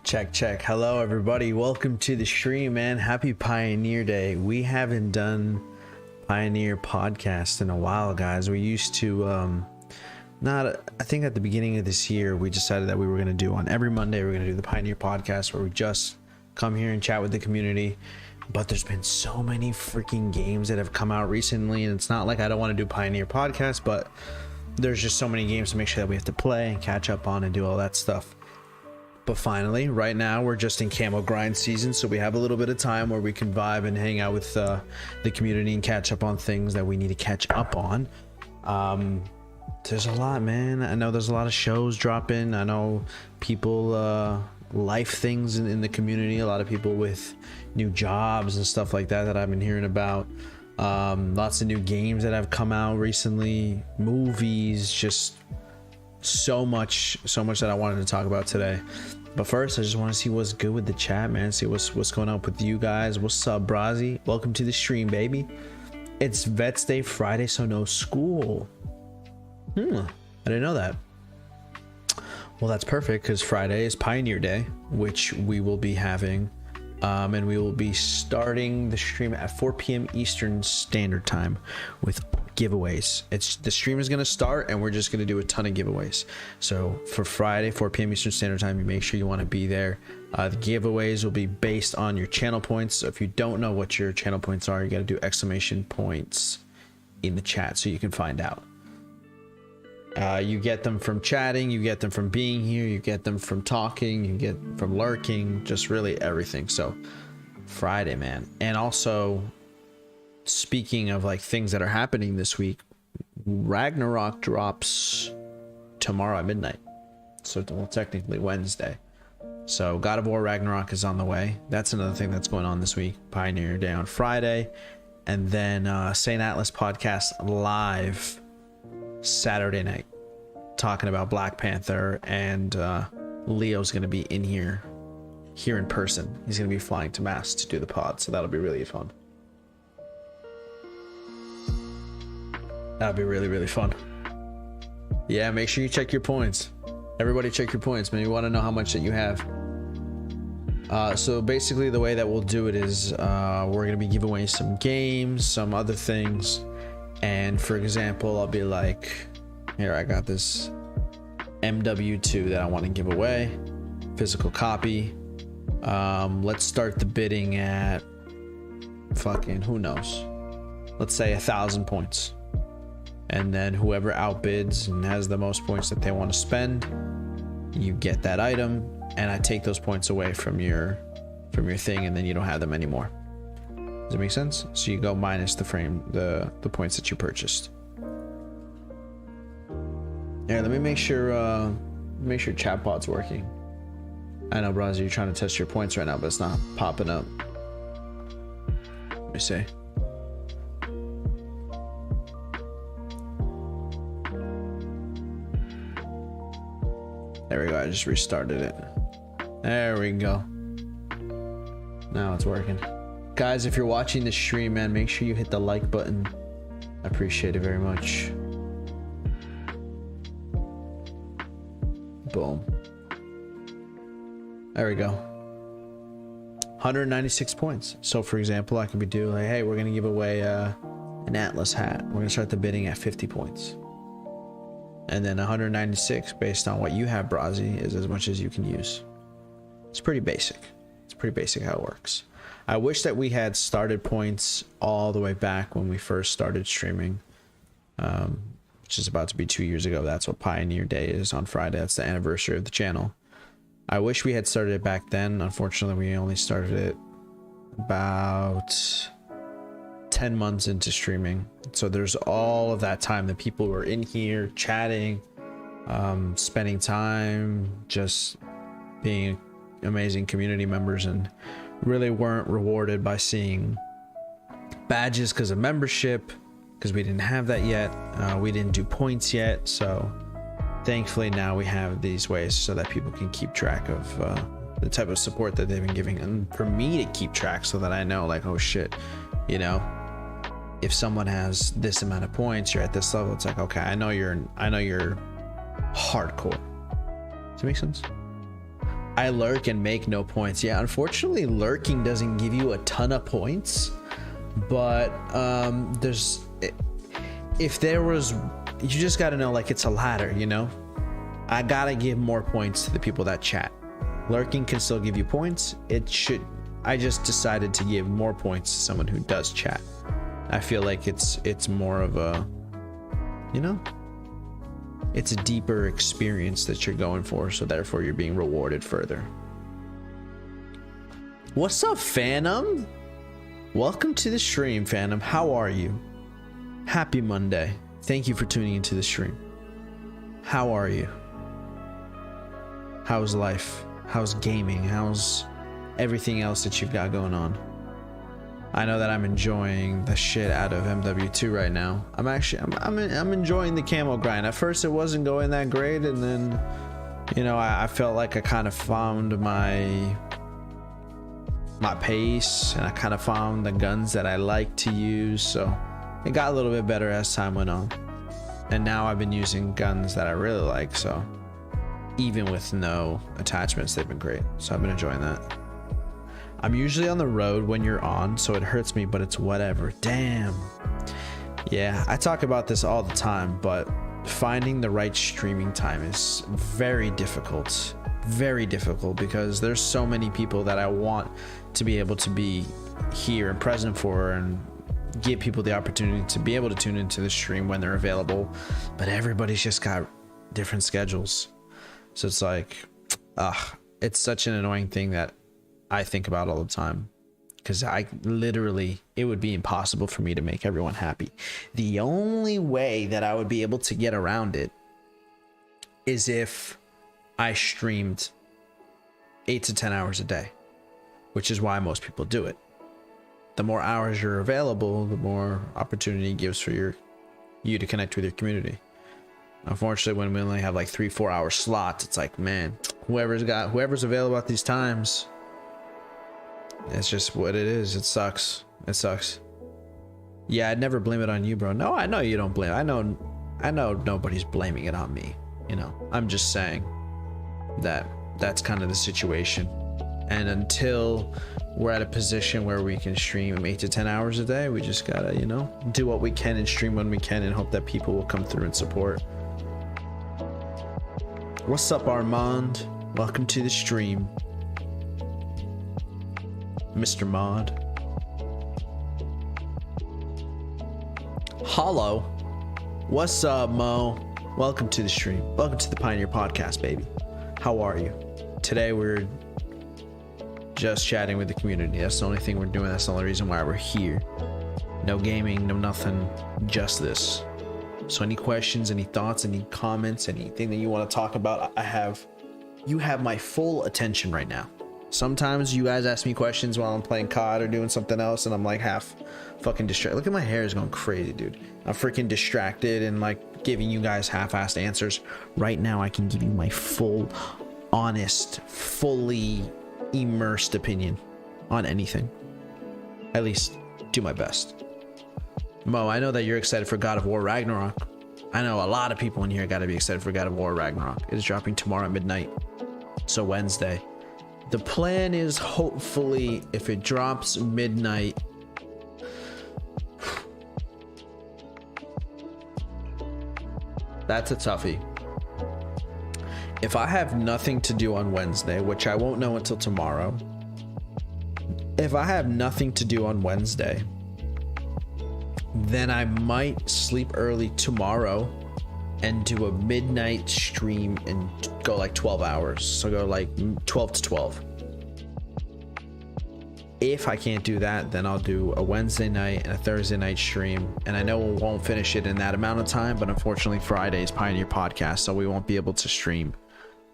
Check. Hello, everybody. Welcome to the stream, man. Happy Pioneer Day. We haven't done Pioneer podcast in a while, guys. We used to, I think at the beginning of this year, we decided that we were going to do on every Monday, we're going to do the Pioneer podcast where we just come here and chat with the community. But there's been so many freaking games that have come out recently, and it's not like I don't want to do Pioneer podcast, but there's just so many games to make sure that we have to play and catch up on and do all that stuff. But finally, right now, we're just in camo grind season, so we have a little bit of time where we can vibe and hang out with the community and catch up on things that we need to catch up on. There's a lot, man. I know there's a lot of shows dropping. I know people, life things in the community, a lot of people with new jobs and stuff like that I've been hearing about. Lots of new games that have come out recently, movies, just so much that I wanted to talk about today. But first, I just want to see what's good with the chat, man. See what's going on with you guys. What's up, Brazzy? Welcome to the stream, baby. It's Vets Day Friday, so no school. I didn't know that. Well, that's perfect because Friday is Pioneer Day, which we will be having, and we will be starting the stream at 4 p.m. Eastern Standard Time with giveaways. The stream is going to start and we're just going to do a ton of giveaways. So for Friday 4 p.m. Eastern Standard Time, you make sure you want to be there. The giveaways will be based on your channel points. So if you don't know what your channel points are, you got to do exclamation points in the chat so you can find out. You get them from chatting, you get them from being here, you get them from talking, you get from lurking, just really everything. So Friday, man. And also, speaking of like things that are happening this week, Ragnarok drops tomorrow at midnight, so well, technically Wednesday. So God of War Ragnarok is on the way. That's another thing that's going on this week. Pioneer Day on Friday, and then St. Atlas podcast live Saturday night, talking about Black Panther, and Leo's gonna be in here in person. He's gonna be flying to Mass to do the pod, so that'll be really fun. That'll be really fun. Yeah, make sure you check your points. Everybody check your points, man. You want to know how much that you have. So basically the way that we'll do it is we're going to be giving away some games, some other things. And for example, I'll be like, here, I got this MW2 that I want to give away. Physical copy. Let's start the bidding at fucking, who knows? Let's say 1,000 points. And then whoever outbids and has the most points that they want to spend, you get that item, and I take those points away from your thing, and then you don't have them anymore. Does that make sense? So you go minus the points that you purchased. Yeah, let me make sure chatbot's working. I know, Brazzy, you're trying to test your points right now, but it's not popping up. Let me see. There we go, I just restarted it. There we go. Now it's working. Guys, if you're watching this stream, man, make sure you hit the like button. I appreciate it very much. Boom. There we go. 196 points. So for example, I could be doing like, hey, we're gonna give away an Atlas hat. We're gonna start the bidding at 50 points. And then 196 based on what you have, Brazzy, is as much as you can use. It's pretty basic. It's pretty basic how it works. I wish that we had started points all the way back when we first started streaming, which is about to be 2 years ago. That's what Pioneer Day is on Friday. That's the anniversary of the channel. I wish we had started it back then. Unfortunately, we only started it about 10 months into streaming. So there's all of that time that people were in here chatting, spending time, just being amazing community members, and really weren't rewarded by seeing badges because of membership, because we didn't have that yet. We didn't do points yet. So thankfully now we have these ways so that people can keep track of the type of support that they've been giving, and for me to keep track so that I know, like, oh shit, you know, if someone has this amount of points, you're at this level, it's like, okay, I know you're hardcore. Does that make sense? I lurk and make no points. Yeah, unfortunately, lurking doesn't give you a ton of points, but if there was, you just got to know, like, it's a ladder, you know? I gotta give more points to the people that chat. Lurking can still give you points. I just decided to give more points to someone who does chat. I feel like it's more of a, you know, it's a deeper experience that you're going for, so therefore you're being rewarded further. What's up, Phantom? Welcome to the stream, Phantom. How are you? Happy Monday. Thank you for tuning into the stream. How are you? How's life? How's gaming? How's everything else that you've got going on? I know that I'm enjoying the shit out of MW2 right now. I'm enjoying the camo grind. At first it wasn't going that great, and then, you know, I felt like I kind of found my pace, and I kind of found the guns that I like to use, so it got a little bit better as time went on. And now I've been using guns that I really like, so even with no attachments, they've been great. So I've been enjoying that. I'm usually on the road when you're on, so it hurts me, but it's whatever. Damn. Yeah, I talk about this all the time, but finding the right streaming time is very difficult. Very difficult, because there's so many people that I want to be able to be here and present for, and give people the opportunity to be able to tune into the stream when they're available. But everybody's just got different schedules. So it's like, it's such an annoying thing that I think about all the time, because it would be impossible for me to make everyone happy. The only way that I would be able to get around it is if I streamed 8 to 10 hours a day, which is why most people do it. The more hours you're available, the more opportunity it gives for you to connect with your community. Unfortunately, when we only have like 3-4 hour slots, it's like, man, whoever's available at these times, it's just what it is. It sucks. Yeah, I'd never blame it on you, bro. No, I know you don't blame. I know nobody's blaming it on me. You know, I'm just saying that that's kind of the situation. And until we're at a position where we can stream 8 to 10 hours a day, we just gotta, you know, do what we can and stream when we can, and hope that people will come through and support. What's up, Armand? Welcome to the stream, Mr. Mod. Hollow. What's up, Mo? Welcome to the stream. Welcome to the Pioneer Podcast, baby. How are you? Today we're just chatting with the community. That's the only thing we're doing. That's the only reason why we're here. No gaming, no nothing, just this. So any questions, any thoughts, any comments, anything that you want to talk about, you have my full attention right now. Sometimes you guys ask me questions while I'm playing COD or doing something else, and I'm like half fucking distracted. Look at my hair is going crazy, dude. I'm freaking distracted and like giving you guys half-assed answers. Right now I can give you my full, honest, fully immersed opinion on anything. At least do my best. Mo, I know that you're excited for God of War Ragnarok. I know a lot of people in here got to be excited for God of War Ragnarok. It is dropping tomorrow at midnight, so Wednesday. The plan is, hopefully, if it drops midnight, that's a toughie. If I have nothing to do on Wednesday, which I won't know until tomorrow, if I have nothing to do on Wednesday, then I might sleep early tomorrow and do a midnight stream and go like 12 hours. So go like 12 to 12. If I can't do that, then I'll do a Wednesday night and a Thursday night stream. And I know we won't finish it in that amount of time, but unfortunately Friday is Pioneer Podcast, so we won't be able to stream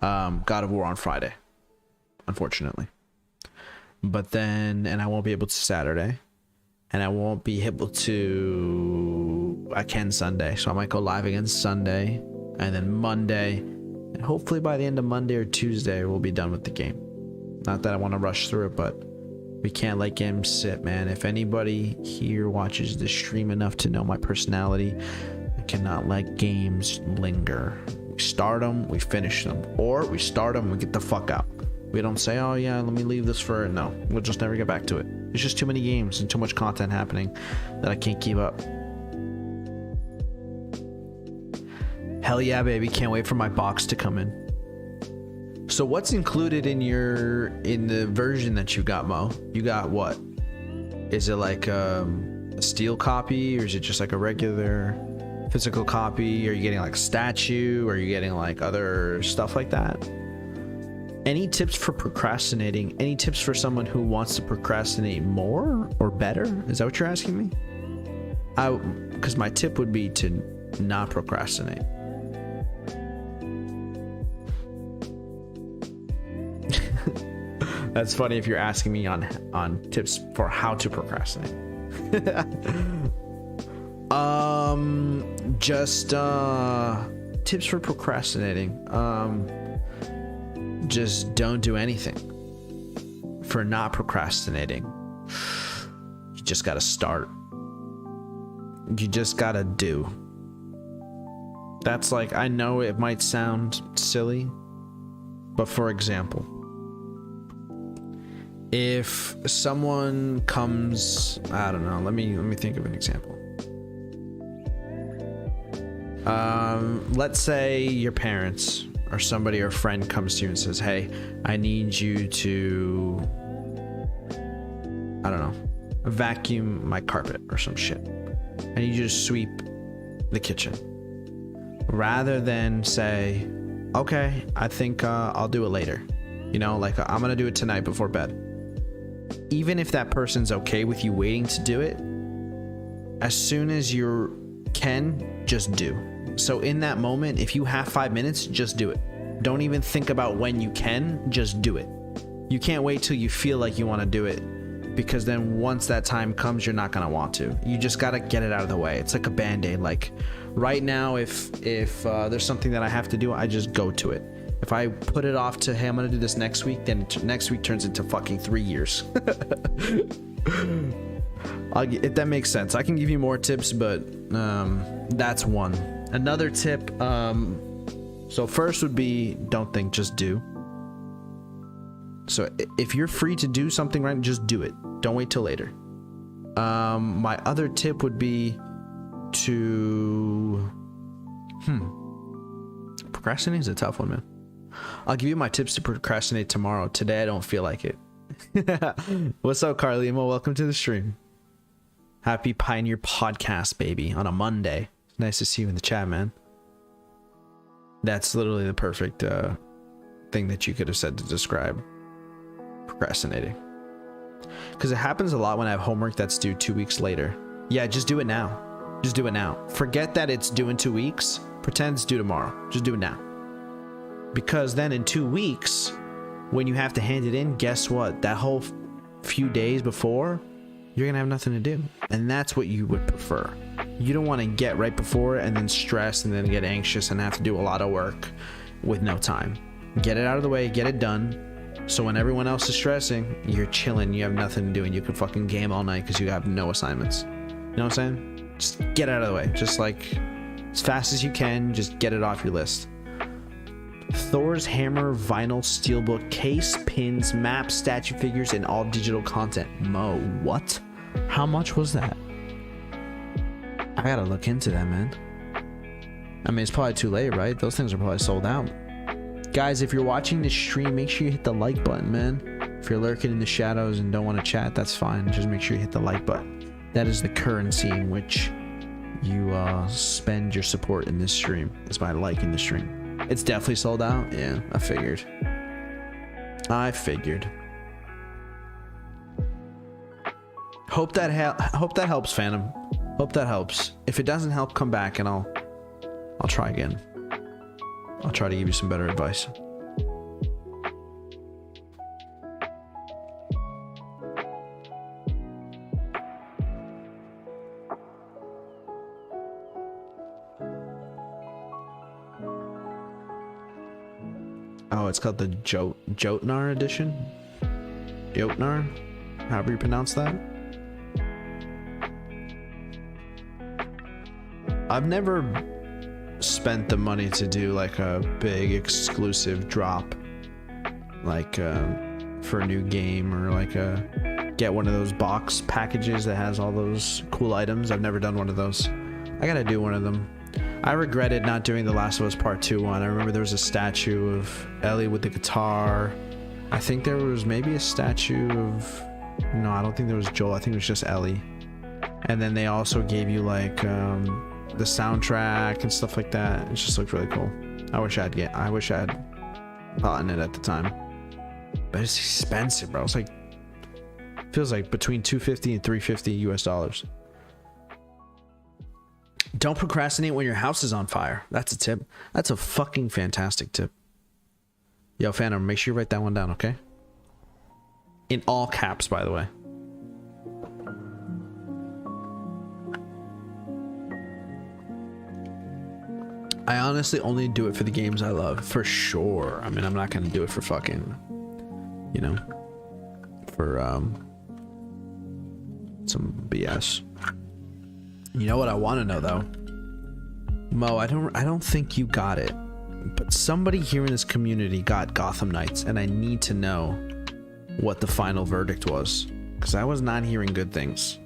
God of War on Friday, unfortunately. But then, and I won't be able to Saturday. And I won't be able to, I can Sunday. So I might go live again Sunday, and then Monday. And hopefully by the end of Monday or Tuesday, we'll be done with the game. Not that I want to rush through it, but we can't let games sit, man. If anybody here watches the stream enough to know my personality, I cannot let games linger. We start them, we finish them. Or we start them, we get the fuck out. We don't say, oh yeah, let me leave this for, no, we'll just never get back to it. There's just too many games and too much content happening that I can't keep up. Hell yeah, baby, can't wait for my box to come in. So what's included in the version that you got, Mo? You got what? Is it like a steel copy, or is it just like a regular physical copy? Are you getting like a statue? Are you getting like other stuff like that? Any tips for procrastinating? Any tips for someone who wants to procrastinate more or better? Is that what you're asking me? Because my tip would be to not procrastinate. That's funny if you're asking me on tips for how to procrastinate. Just tips for procrastinating. Just don't do anything. For not procrastinating, you just gotta start. You just gotta do. That's like, I know it might sound silly, but for example, if someone comes, I don't know, let me think of an example. Let's say your parents or somebody or a friend comes to you and says, hey, I need you to, I don't know, vacuum my carpet or some shit. I need you to sweep the kitchen. Rather than say, okay, I think I'll do it later. You know, like I'm gonna do it tonight before bed. Even if that person's okay with you waiting to do it, as soon as you can, just do. So in that moment, if you have 5 minutes, just do it. Don't even think about when you can, just do it. You can't wait till you feel like you want to do it, because then once that time comes, you're not going to want to. You just got to get it out of the way. It's like a band-aid. Like right now, if there's something that I have to do, I just go to it. If I put it off to, hey, I'm going to do this next week, then next week turns into fucking 3 years. If that makes sense. I can give you more tips, but that's one. Another tip, so first would be, don't think, just do. So if you're free to do something right, just do it. Don't wait till later. My other tip would be to... Procrastinating is a tough one, man. I'll give you my tips to procrastinate tomorrow. Today, I don't feel like it. What's up, Carlimo? Welcome to the stream. Happy Pioneer Podcast, baby, on a Monday. Nice to see you in the chat, man. That's literally the perfect thing that you could have said to describe procrastinating. Because it happens a lot when I have homework that's due 2 weeks later. Yeah, just do it now. Just do it now. Forget that it's due in 2 weeks. Pretend it's due tomorrow. Just do it now. Because then in 2 weeks, when you have to hand it in, guess what? That whole few days before, you're going to have nothing to do. And that's what you would prefer. You don't want to get right before it and then stress and then get anxious and have to do a lot of work with no time. Get it out of the way, get it done. So when everyone else is stressing, you're chilling, you have nothing to do, and you can fucking game all night because you have no assignments. You know what I'm saying? Just get it out of the way. Just like as fast as you can, just get it off your list. Thor's Hammer vinyl steelbook case, pins, maps, statue figures, and all digital content. Mo, what? How much was that? I gotta look into that, man. I mean, it's probably too late, right? Those things are probably sold out. Guys, if you're watching this stream, make sure you hit the like button, man. If you're lurking in the shadows and don't want to chat, that's fine. Just make sure you hit the like button. That is the currency in which you spend your support in this stream, is by liking the stream. It's definitely sold out. Yeah, I figured. Hope that helps, Phantom. Hope that helps. If it doesn't help, come back and I'll try again. I'll try to give you some better advice. Oh, it's called the Jotnar edition? Jotnar? However you pronounce that? I've never spent the money to do like a big exclusive drop like for a new game, or like get one of those box packages that has all those cool items. I've never done one of those. I gotta do one of them. I regretted not doing the Last of Us Part 2 one. I remember there was a statue of Ellie with the guitar. I think there was maybe a statue of... No, I don't think there was Joel. I think it was just Ellie. And then they also gave you like the soundtrack and stuff like that. It just looked really cool. I wish I'd gotten it at the time. But it's expensive, bro. It's like... Feels like between $250 and $350 US. Don't procrastinate when your house is on fire. That's a tip. That's a fucking fantastic tip. Yo, Phantom, make sure you write that one down, okay? In all caps, by the way. I honestly only do it for the games I love, for sure. I mean, I'm not gonna do it for fucking, you know, for some BS. You know what I want to know though, Mo? I don't think you got it, but somebody here in this community got Gotham Knights, and I need to know what the final verdict was, because I was not hearing good things.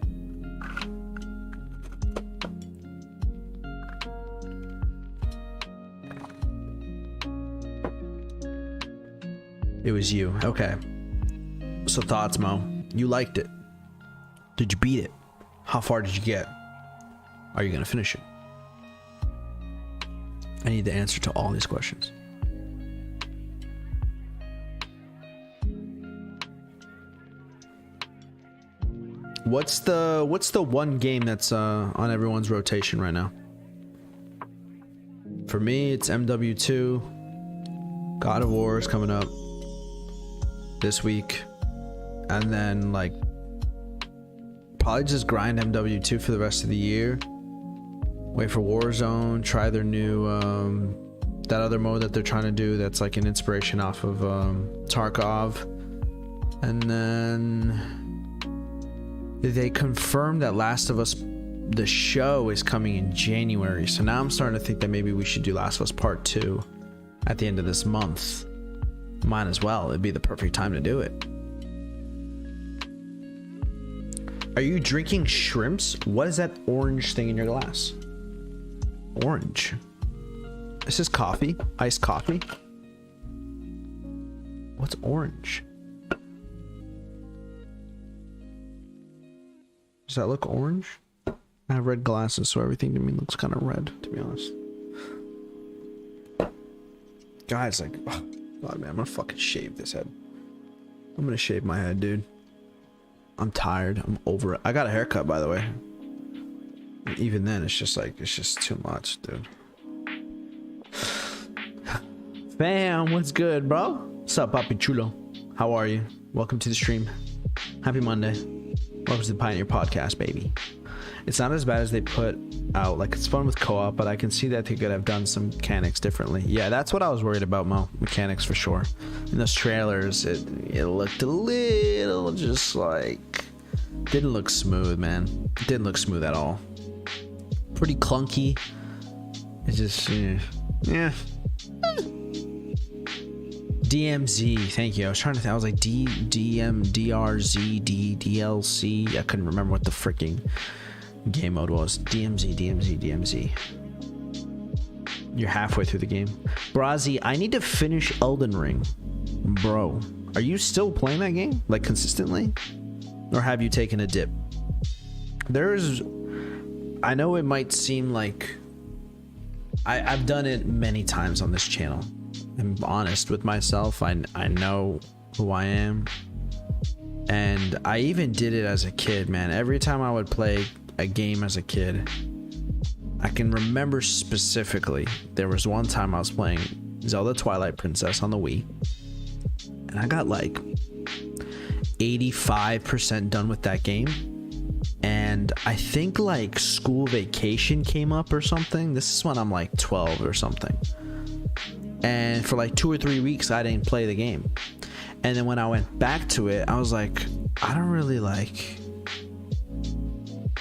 It was you. Okay. So thoughts, Mo? You liked it. Did you beat it? How far did you get? Are you going to finish it? I need the answer to all these questions. What's the one game that's on everyone's rotation right now? For me, it's MW2. God of War is coming up this week. And then like probably just grind MW2 for the rest of the year. Wait for Warzone, try their new that other mode that they're trying to do that's like an inspiration off of Tarkov. And then they confirmed that Last of Us, the show, is coming in January. So now I'm starting to think that maybe we should do Last of Us Part 2 at the end of this month. Might as well. It'd be the perfect time to do it. Are you drinking shrimps? What is that orange thing in your glass? Orange. This is coffee. Iced coffee. What's orange? Does that look orange? I have red glasses, so everything to me looks kind of red, to be honest. Guys, like, oh, God, man, I'm gonna fucking shave this head. I'm gonna shave my head, dude. I'm tired. I'm over it. I got a haircut, by the way. Even then, it's just like, it's just too much, dude. Fam, what's good, bro? What's up, Papi Chulo? How are you? Welcome to the stream. Happy Monday. Welcome to the Pioneer Podcast, baby. It's not as bad as they put out. Like, it's fun with co-op, but I can see that they could have done some mechanics differently. Yeah, that's what I was worried about, Mo. Mechanics for sure. In those trailers, it looked a little just like... Didn't look smooth, man. It didn't look smooth at all. Pretty clunky. It just... yeah. DMZ, thank you. I was trying to think. I was like DM, DRZ, DLC. I couldn't remember what the freaking game mode was. DMZ. You're halfway through the game. Brazi, I need to finish Elden Ring. Bro, are you still playing that game? Like, consistently? Or have you taken a dip? I know it might seem like... I've done it many times on this channel. I'm honest with myself. I know who I am. And I even did it as a kid, man. Every time I would play a game as a kid, I can remember specifically, there was one time I was playing Zelda Twilight Princess on the Wii, and I got like 85% done with that game. And I think like school vacation came up or something. This is when I'm like 12 or something. And for like 2 or 3 weeks, I didn't play the game. And then when I went back to it, I was like, I don't really like...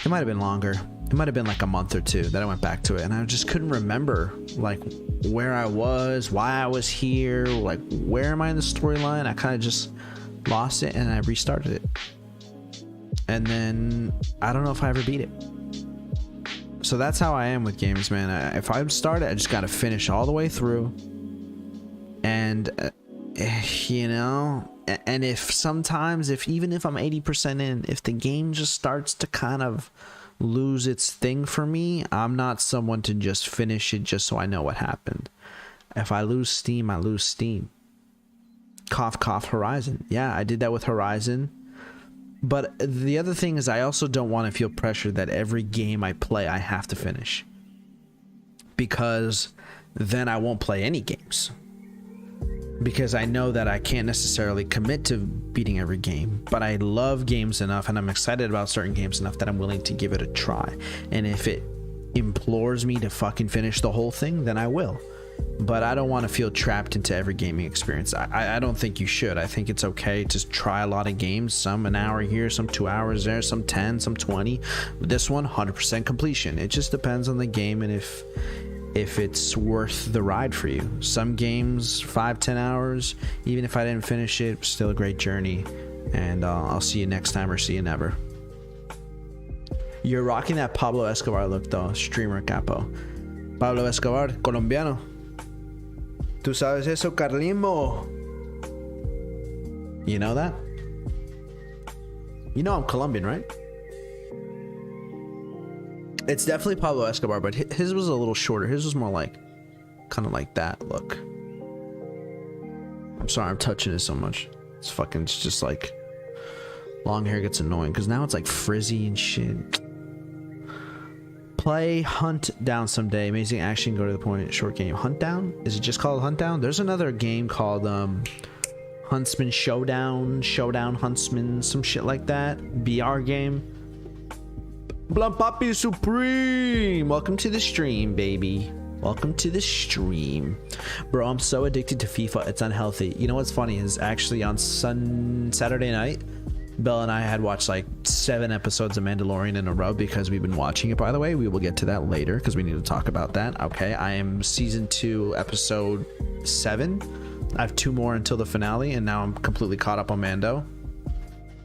It might have been longer. it might have been like a month or two that I went back to it, and I just couldn't remember like where I was, why I was here, like where am I in the storyline. I kind of just lost it, and I restarted it, and then I don't know if I ever beat it. So that's how I am with games, man. If I start it, I just gotta finish all the way through, and you know, and if sometimes, even if I'm 80% in, if the game just starts to kind of lose its thing for me, I'm not someone to just finish it just so I know what happened. If I lose steam, I lose steam. Cough, cough, Horizon. Yeah, I did that with Horizon. But the other thing is, I also don't want to feel pressure that every game I play, I have to finish. Because then I won't play any games. Because I know that I can't necessarily commit to beating every game, but I love games enough, and I'm excited about certain games enough that I'm willing to give it a try. And if it implores me to fucking finish the whole thing, then I will. But I don't want to feel trapped into every gaming experience. I don't think you should. I think it's okay to try a lot of games, some an hour here, some 2 hours there, some 10, some 20. This one, 100% completion. It just depends on the game and if it's worth the ride for you. Some games 5-10 hours, even if I didn't finish it, still a great journey. And I'll see you next time, or see you never. You're rocking that Pablo Escobar look though, streamer capo. Pablo Escobar, colombiano. Tú sabes eso, Carlimo? You know that? You know I'm Colombian, right? It's definitely Pablo Escobar, but his was a little shorter. His was more like, kind of like that look. I'm sorry I'm touching it so much. It's just like, long hair gets annoying because now it's like frizzy and shit. Play Hunt Down someday. Amazing action, go to the point, short game. Hunt Down? Is it just called Hunt Down? There's another game called Huntsman Showdown, Huntsman, some shit like that. BR game. Blunt Papi Supreme, welcome to the stream, baby. Welcome to the stream. Bro, I'm so addicted to FIFA, it's unhealthy. You know what's funny is actually on Saturday night, Bella and I had watched like 7 episodes of Mandalorian in a row because we've been watching it, by the way. We will get to that later because we need to talk about that. Okay, I am season 2, episode 7. I have 2 more until the finale, and now I'm completely caught up on Mando.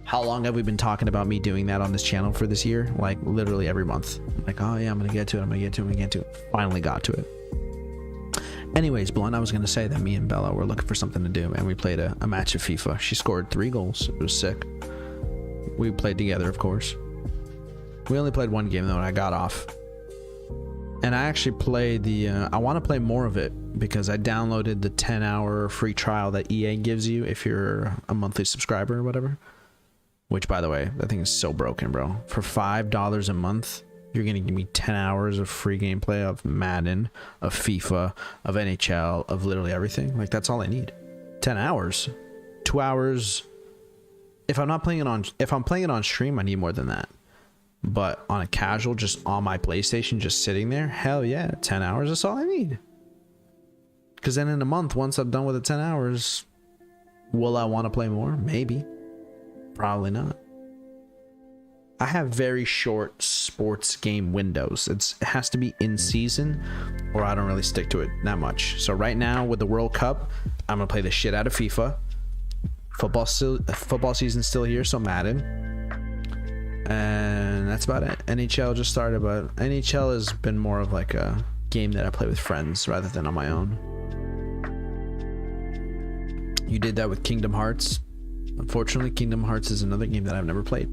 How long have we been talking about me doing that on this channel for this year? Like literally every month. I'm like, oh yeah, I'm gonna get to it. Finally got to it. Anyways, Blunt, I was gonna say that me and Bella were looking for something to do, and we played a match of FIFA. She scored 3 goals. It was sick. We played together, of course. We only played 1 game though, and I got off. And I actually played the I want to play more of it because I downloaded the 10-hour free trial that EA gives you if you're a monthly subscriber or whatever. Which, by the way, that thing is so broken, bro. For $5 a month, you're gonna give me 10 hours of free gameplay of Madden, of FIFA, of NHL, of literally everything. Like, that's all I need. 10 hours. 2 hours. If I'm playing it on stream, I need more than that. But on a casual, just on my PlayStation, just sitting there, hell yeah, 10 hours, that's all I need. Because then in a month, once I'm done with the 10 hours, will I want to play more? Maybe. Probably not. I have very short sports game windows. It has to be in season, or I don't really stick to it that much. So right now with the World Cup, I'm gonna play the shit out of FIFA. Football season's still here, so Madden. And that's about it. NHL just started, but NHL has been more of like a game that I play with friends rather than on my own. You did that with Kingdom Hearts. Unfortunately, Kingdom Hearts is another game that I've never played.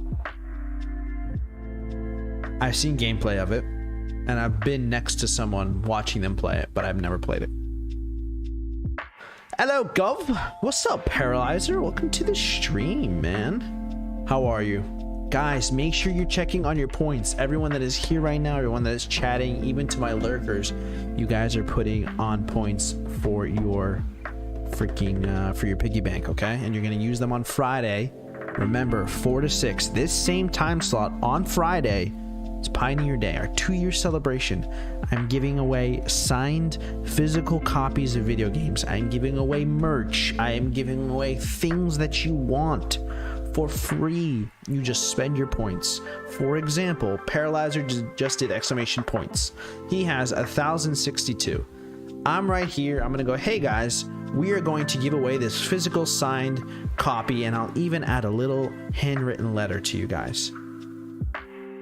I've seen gameplay of it, and I've been next to someone watching them play it, but I've never played it. Hello, Gov. What's up, Paralyzer? Welcome to the stream, man. How are you? Guys, make sure you're checking on your points. Everyone that is here right now, everyone that is chatting, even to my lurkers, you guys are putting on points for your freaking for your piggy bank, okay? And you're gonna use them on Friday. Remember, 4 to 6, this same time slot on Friday. It's Pioneer Day, our 2-year celebration. I'm giving away signed physical copies of video games. I'm giving away merch. I am giving away things that you want for free. You just spend your points. For example, Paralyzer just did exclamation points. He has 1,062. I'm right here. I'm gonna go, hey guys, we are going to give away this physical signed copy, and I'll even add a little handwritten letter to you guys.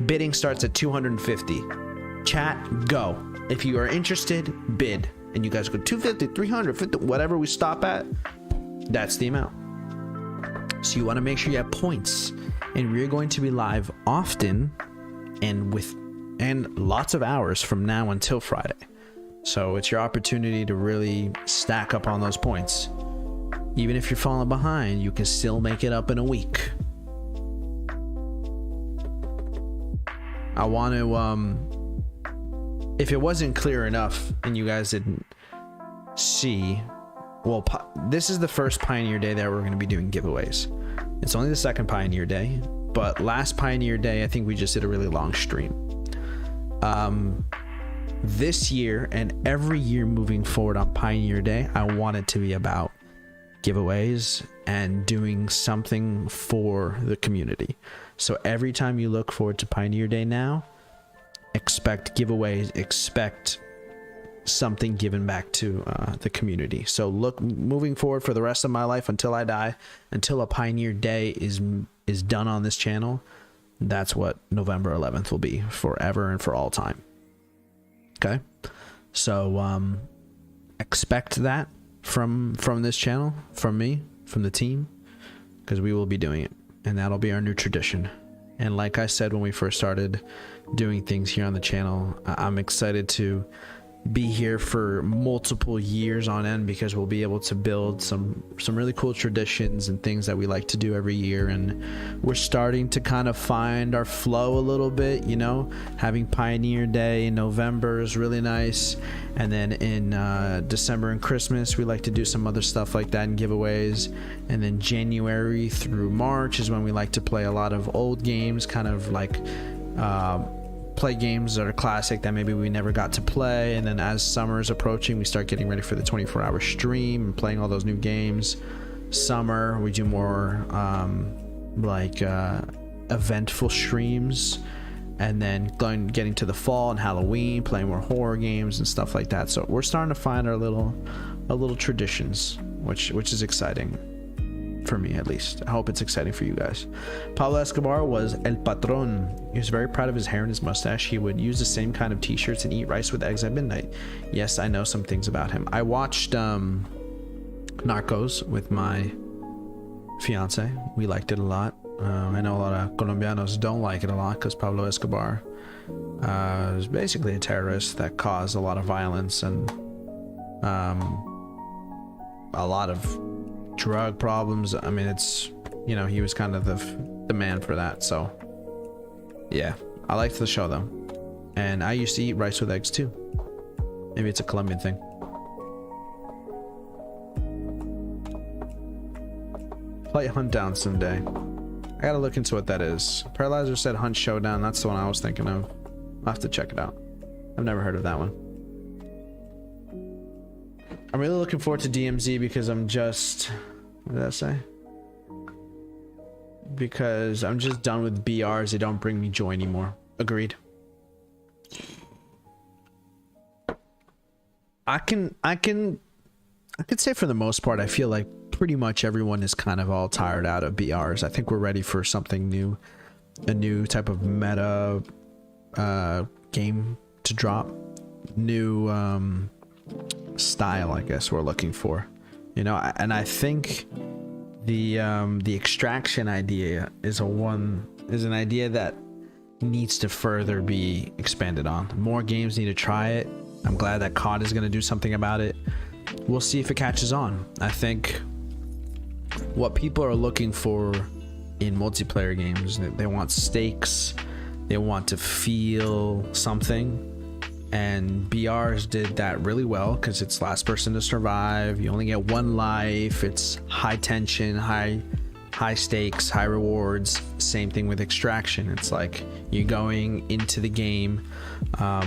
Bidding starts at 250. Chat, go. If you are interested, bid. And you guys go 250, 350, whatever we stop at, that's the amount. So you want to make sure you have points, and we're going to be live often and lots of hours from now until Friday. So it's your opportunity to really stack up on those points. Even if you're falling behind, you can still make it up in a week. I want to, if it wasn't clear enough and you guys didn't see, well, this is the first Pioneer Day that we're going to be doing giveaways. It's only the second Pioneer Day, but last Pioneer Day, I think we just did a really long stream. This year and every year moving forward on Pioneer Day, I want it to be about giveaways and doing something for the community. So every time you look forward to Pioneer Day now, expect giveaways, expect something given back to the community. So look, moving forward for the rest of my life until I die, until a Pioneer Day is done on this channel, that's what November 11th will be, forever and for all time. Okay, so expect that from this channel, from me, from the team, because we will be doing it, and that'll be our new tradition. And like I said when we first started doing things here on the channel, I'm excited to be here for multiple years on end, because we'll be able to build some really cool traditions and things that we like to do every year. And we're starting to kind of find our flow a little bit, you know. Having Pioneer Day in November is really nice, and then in December and Christmas we like to do some other stuff like that and giveaways. And then January through March is when we like to play a lot of old games, kind of like play games that are classic that maybe we never got to play. And then as summer is approaching, we start getting ready for the 24-hour stream and playing all those new games. Summer, we do more eventful streams, and then getting to the fall and Halloween, playing more horror games and stuff like that. So we're starting to find our little traditions, which is exciting for me, at least. I hope it's exciting for you guys. Pablo Escobar was El Patron. He was very proud of his hair and his mustache. He would use the same kind of t-shirts and eat rice with eggs at midnight. Yes, I know some things about him. I watched Narcos with my fiance. We liked it a lot. I know a lot of Colombianos don't like it a lot because Pablo Escobar was basically a terrorist that caused a lot of violence and a lot of drug problems. I mean, it's, you know, he was kind of the man for that. So yeah, I liked the show though, and I used to eat rice with eggs too. Maybe it's a Colombian thing. Play Hunt Down someday. I gotta look into what that is. Paralyzer said Hunt Showdown. That's the one I was thinking of. I'll have to check it out. I've never heard of that one. I'm really looking forward to DMZ because I'm just... What did that say? Because I'm just done with BRs. They don't bring me joy anymore. Agreed. I could say for the most part, I feel like pretty much everyone is kind of all tired out of BRs. I think we're ready for something new. A new type of meta game to drop. New style, I guess we're looking for, you know. And I think the extraction idea is an idea that needs to further be expanded on. More games need to try it. I'm glad that COD is going to do something about it. We'll see if it catches on. I think what people are looking for in multiplayer games, they want stakes, they want to feel something. And BRs did that really well because it's last person to survive. You only get one life. It's high tension, high stakes, high rewards. Same thing with extraction. It's like you're going into the game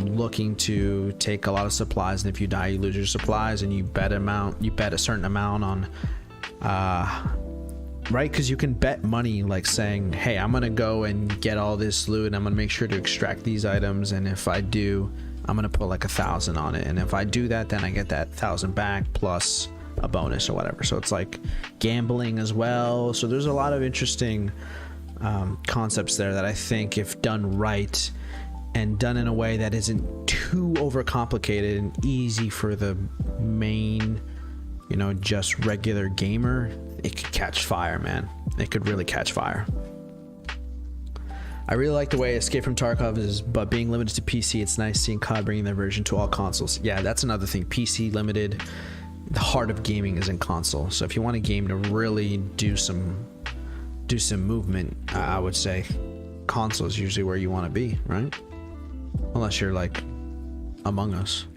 looking to take a lot of supplies, and if you die, you lose your supplies, and you bet a certain amount on right? Because you can bet money, like saying, hey, I'm gonna go and get all this loot and I'm gonna make sure to extract these items, and if I do, I'm gonna put like 1,000 on it, and if I do that, then I get that 1,000 back plus a bonus or whatever. So it's like gambling as well. So there's a lot of interesting concepts there that I think, if done right and done in a way that isn't too overcomplicated and easy for the main, you know, just regular gamer, it could catch fire, man. It could really catch fire. I really like the way Escape from Tarkov is, but being limited to PC, it's nice seeing COD bringing their version to all consoles. Yeah, that's another thing. PC limited. The heart of gaming is in console. So if you want a game to really do some movement, I would say console is usually where you want to be, right? Unless you're like Among Us.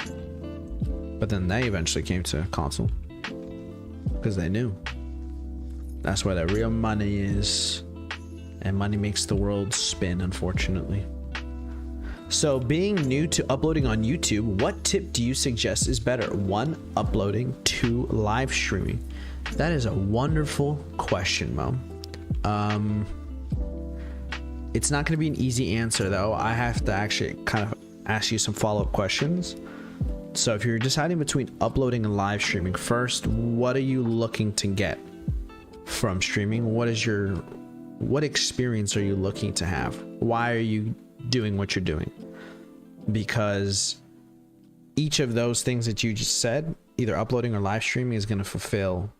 But then they eventually came to console because they knew that's where the real money is, and money makes the world spin, unfortunately. So being new to uploading on YouTube, what tip do you suggest is better? 1, uploading. 2, live streaming. That is a wonderful question, Mo. It's not going to be an easy answer, though. I have to actually kind of ask you some follow-up questions. So if you're deciding between uploading and live streaming, first, what are you looking to get from streaming? What experience are you looking to have? Why are you doing what you're doing? Because each of those things that you just said, either uploading or live streaming, is going to fulfill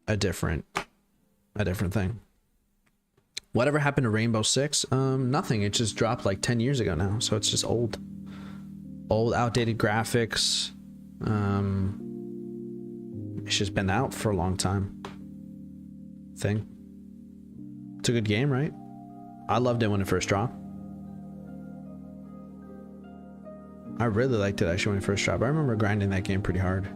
a different thing. Whatever happened to Rainbow Six? Nothing. It just dropped like 10 years ago now, so it's just old, outdated graphics. It's just been out for a long time. It's a good game, right? I loved it when it first dropped. I really liked it actually when it first dropped. I remember grinding that game pretty hard.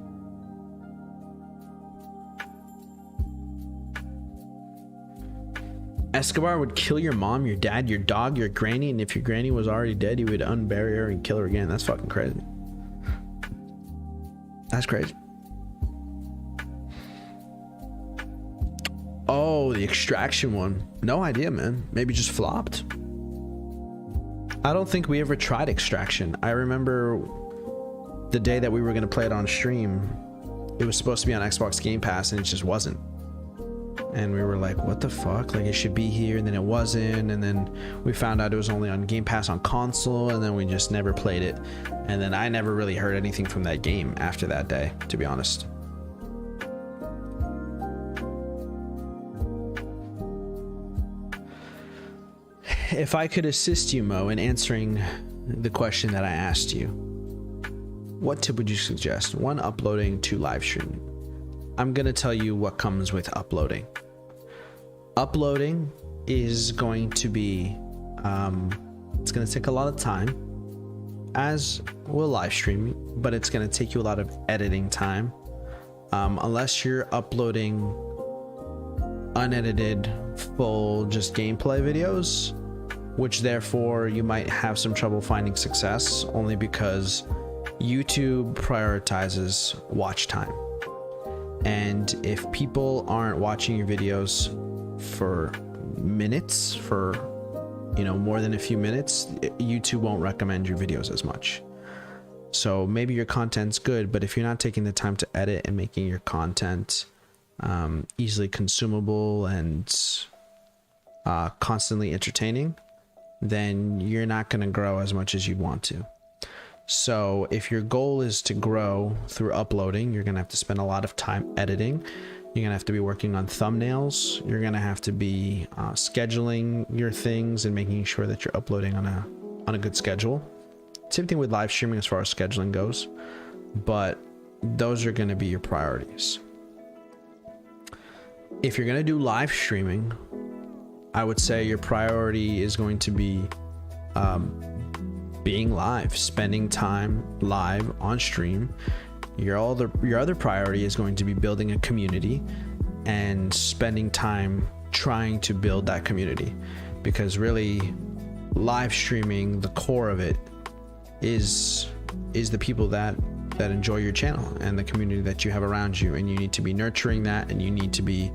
Escobar would kill your mom, your dad, your dog, your granny, and if your granny was already dead, he would unbury her and kill her again. That's fucking crazy. That's crazy. Oh, the extraction one. No idea, man. Maybe just flopped. I don't think we ever tried extraction. I remember the day that we were going to play it on stream, it was supposed to be on Xbox Game Pass and it just wasn't. And we were like, what the fuck? Like, it should be here, and then it wasn't, and then we found out it was only on Game Pass on console, and then we just never played it. And then I never really heard anything from that game after that day, to be honest. If I could assist you, Mo, in answering the question that I asked you, what tip would you suggest? 1, uploading. 2, live streaming. I'm gonna tell you what comes with uploading. Uploading is going to be, it's gonna take a lot of time, as will live streaming, but it's gonna take you a lot of editing time. Unless you're uploading unedited, full, just gameplay videos, which therefore you might have some trouble finding success, only because YouTube prioritizes watch time. And if people aren't watching your videos for minutes, for, you know, more than a few minutes, YouTube won't recommend your videos as much. So maybe your content's good, but if you're not taking the time to edit and making your content easily consumable and constantly entertaining, then you're not going to grow as much as you'd want to. So if your goal is to grow through uploading, you're going to have to spend a lot of time editing. You're going to have to be working on thumbnails. You're going to have to be scheduling your things and making sure that you're uploading on a good schedule. Same thing with live streaming as far as scheduling goes, but those are going to be your priorities. If you're going to do live streaming, I would say your priority is going to be being live, spending time live on stream. Your other priority is going to be building a community and spending time trying to build that community, because really live streaming, the core of it is the people that that enjoy your channel and the community that you have around you, and you need to be nurturing that, and you need to be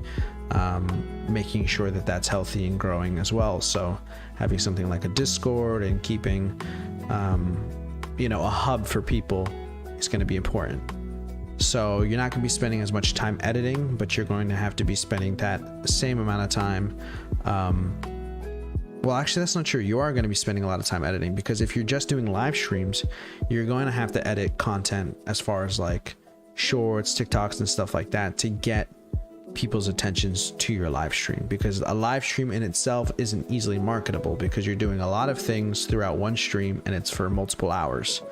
making sure that that's healthy and growing as well. So having something like a Discord and keeping a hub for people is going to be important. So you're not going to be spending as much time editing, but you're going to have to be spending that same amount of time. Well, actually, that's not true. You are going to be spending a lot of time editing, because if you're just doing live streams, you're going to have to edit content as far as like shorts, TikToks, and stuff like that to get people's attentions to your live stream, because a live stream in itself isn't easily marketable, because you're doing a lot of things throughout one stream and it's for multiple hours.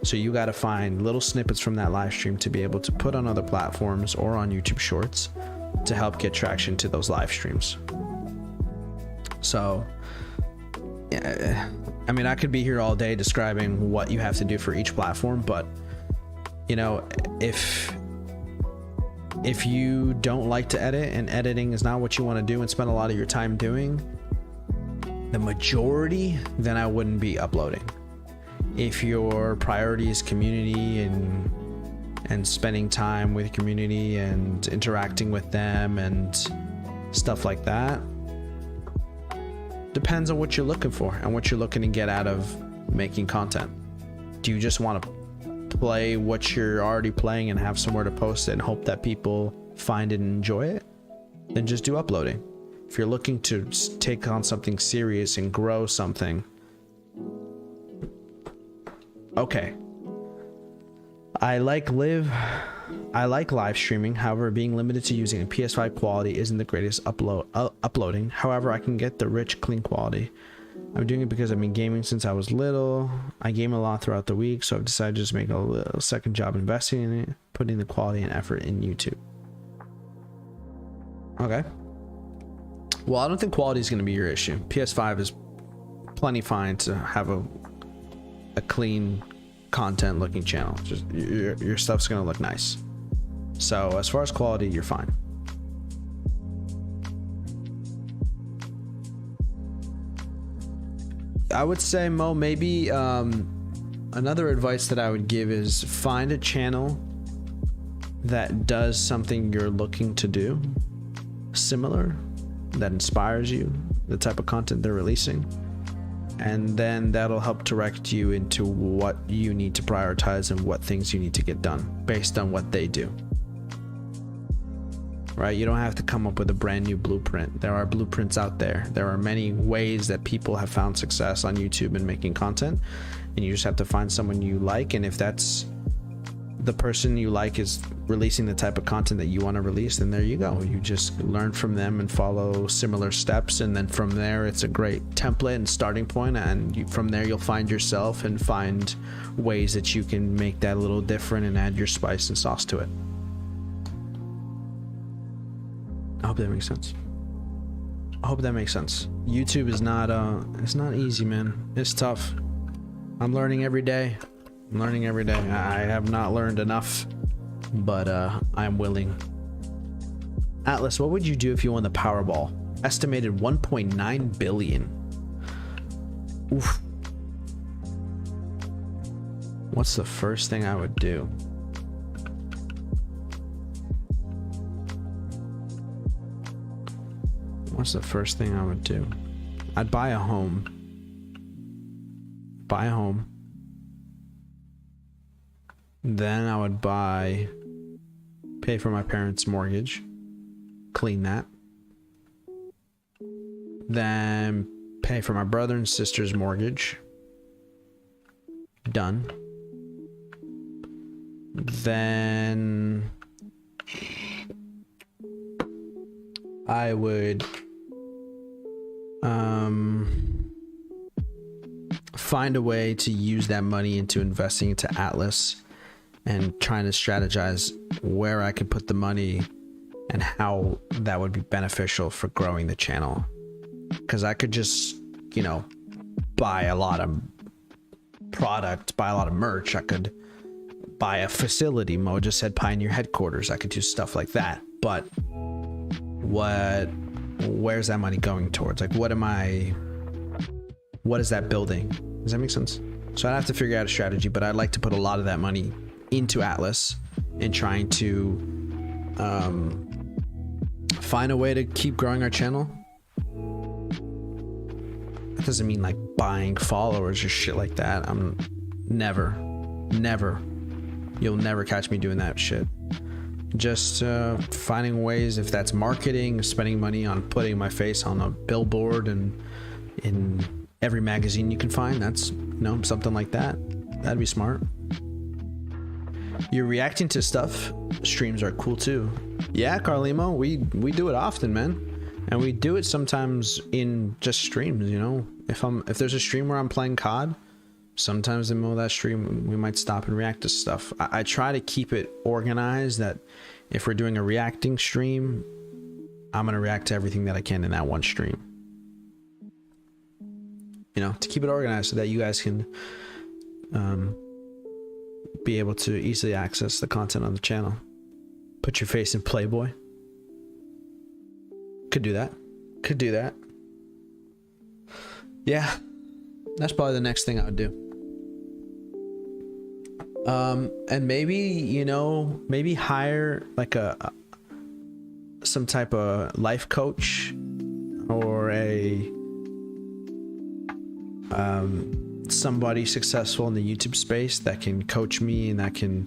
So you got to find little snippets from that live stream to be able to put on other platforms or on YouTube Shorts to help get traction to those live streams. So yeah, I mean, I could be here all day describing what you have to do for each platform, but if you don't like to edit, and editing is not what you want to do and spend a lot of your time doing, the majority, then I wouldn't be uploading. If your priority is community and spending time with community and interacting with them and stuff like that, depends on what you're looking for and what you're looking to get out of making content. Do you just want to play what you're already playing and have somewhere to post it and hope that people find it and enjoy it? Then just do uploading. If you're looking to take on something serious and grow something, okay. I like live streaming. However, being limited to using a PS5 quality isn't the greatest uploading. However, I can get the rich, clean quality. I'm doing it because I've been gaming since I was little. I game a lot throughout the week, so I've decided to just make a little second job investing in it, putting the quality and effort in YouTube. Okay. Well, I don't think quality is going to be your issue. PS5 is plenty fine to have a clean content looking channel. Just your stuff's going to look nice. So as far as quality, you're fine. I would say, Mo, maybe another advice that I would give is find a channel that does something you're looking to do similar, that inspires you, the type of content they're releasing, and then that'll help direct you into what you need to prioritize and what things you need to get done based on what they do. Right? You don't have to come up with a brand new blueprint. There are blueprints out there. There are many ways that people have found success on YouTube in making content, and you just have to find someone you like, and if that's the person you like is releasing the type of content that you want to release, then there you go. You just learn from them and follow similar steps, and then from there it's a great template and starting point, and from there you'll find yourself and find ways that you can make that a little different and add your spice and sauce to it. I hope that makes sense. I hope that makes sense. YouTube is not it's not easy, man. It's tough. I'm learning every day. I have not learned enough, but I'm willing. Atlas, what would you do if you won the Powerball? Estimated 1.9 billion. Oof. What's the first thing I would do? What's the first thing I would do? I'd buy a home. Then I would pay for my parents' mortgage, clean that. Then pay for my brother and sister's mortgage. Done. Then I would find a way to use that money into investing into Atlas and trying to strategize where I could put the money and how that would be beneficial for growing the channel. Because I could just, buy a lot of product, buy a lot of merch. I could buy a facility. Mo just said Pioneer headquarters. I could do stuff like that. But where's that money going towards? Like, what is that building? Does that make sense? So I'd have to figure out a strategy, but I'd like to put a lot of that money into Atlas and trying to find a way to keep growing our channel. That doesn't mean like buying followers or shit like that. I'm never, you'll never catch me doing that shit. Just finding ways, if that's marketing, spending money on putting my face on a billboard and in every magazine you can find. That's, you know, something like that. That'd be smart. You're reacting to stuff. Streams are cool too. Yeah, Carlimo, we do it often, man. And we do it sometimes in just streams, you know. If there's a stream where I'm playing COD, sometimes in the middle of that stream we might stop and react to stuff. I try to keep it organized that if we're doing a reacting stream, I'm gonna react to everything that I can in that one stream. You know, to keep it organized so that you guys can be able to easily access the content on the channel. Put your face in Playboy. Could do that. Could do that. Yeah, that's probably the next thing I would do. And maybe, you know, maybe hire like some type of life coach or a somebody successful in the YouTube space that can coach me and that can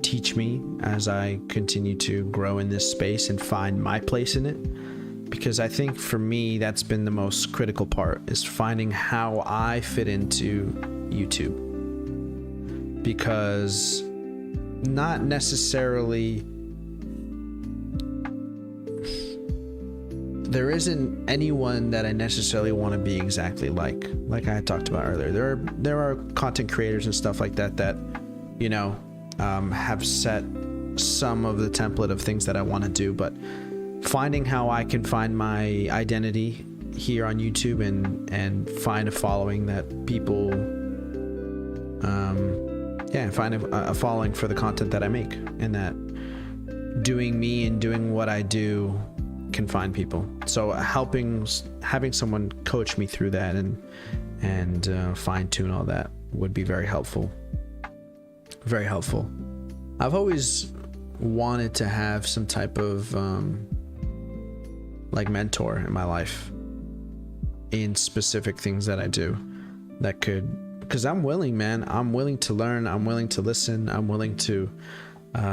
teach me as I continue to grow in this space and find my place in it. Because I think for me, that's been the most critical part, is finding how I fit into YouTube. Because not necessarily, there isn't anyone that I necessarily want to be exactly like I talked about earlier. There are content creators and stuff like that you know, have set some of the template of things that I want to do, but finding how I can find my identity here on YouTube and find a following that people find a following for the content that I make, and that doing me and doing what I do can find people. So having someone coach me through that and fine tune all that would be very helpful. Very helpful. I've always wanted to have some type of like mentor in my life in specific things that I do that could, because I'm willing, man. I'm willing to learn. I'm willing to listen. I'm willing to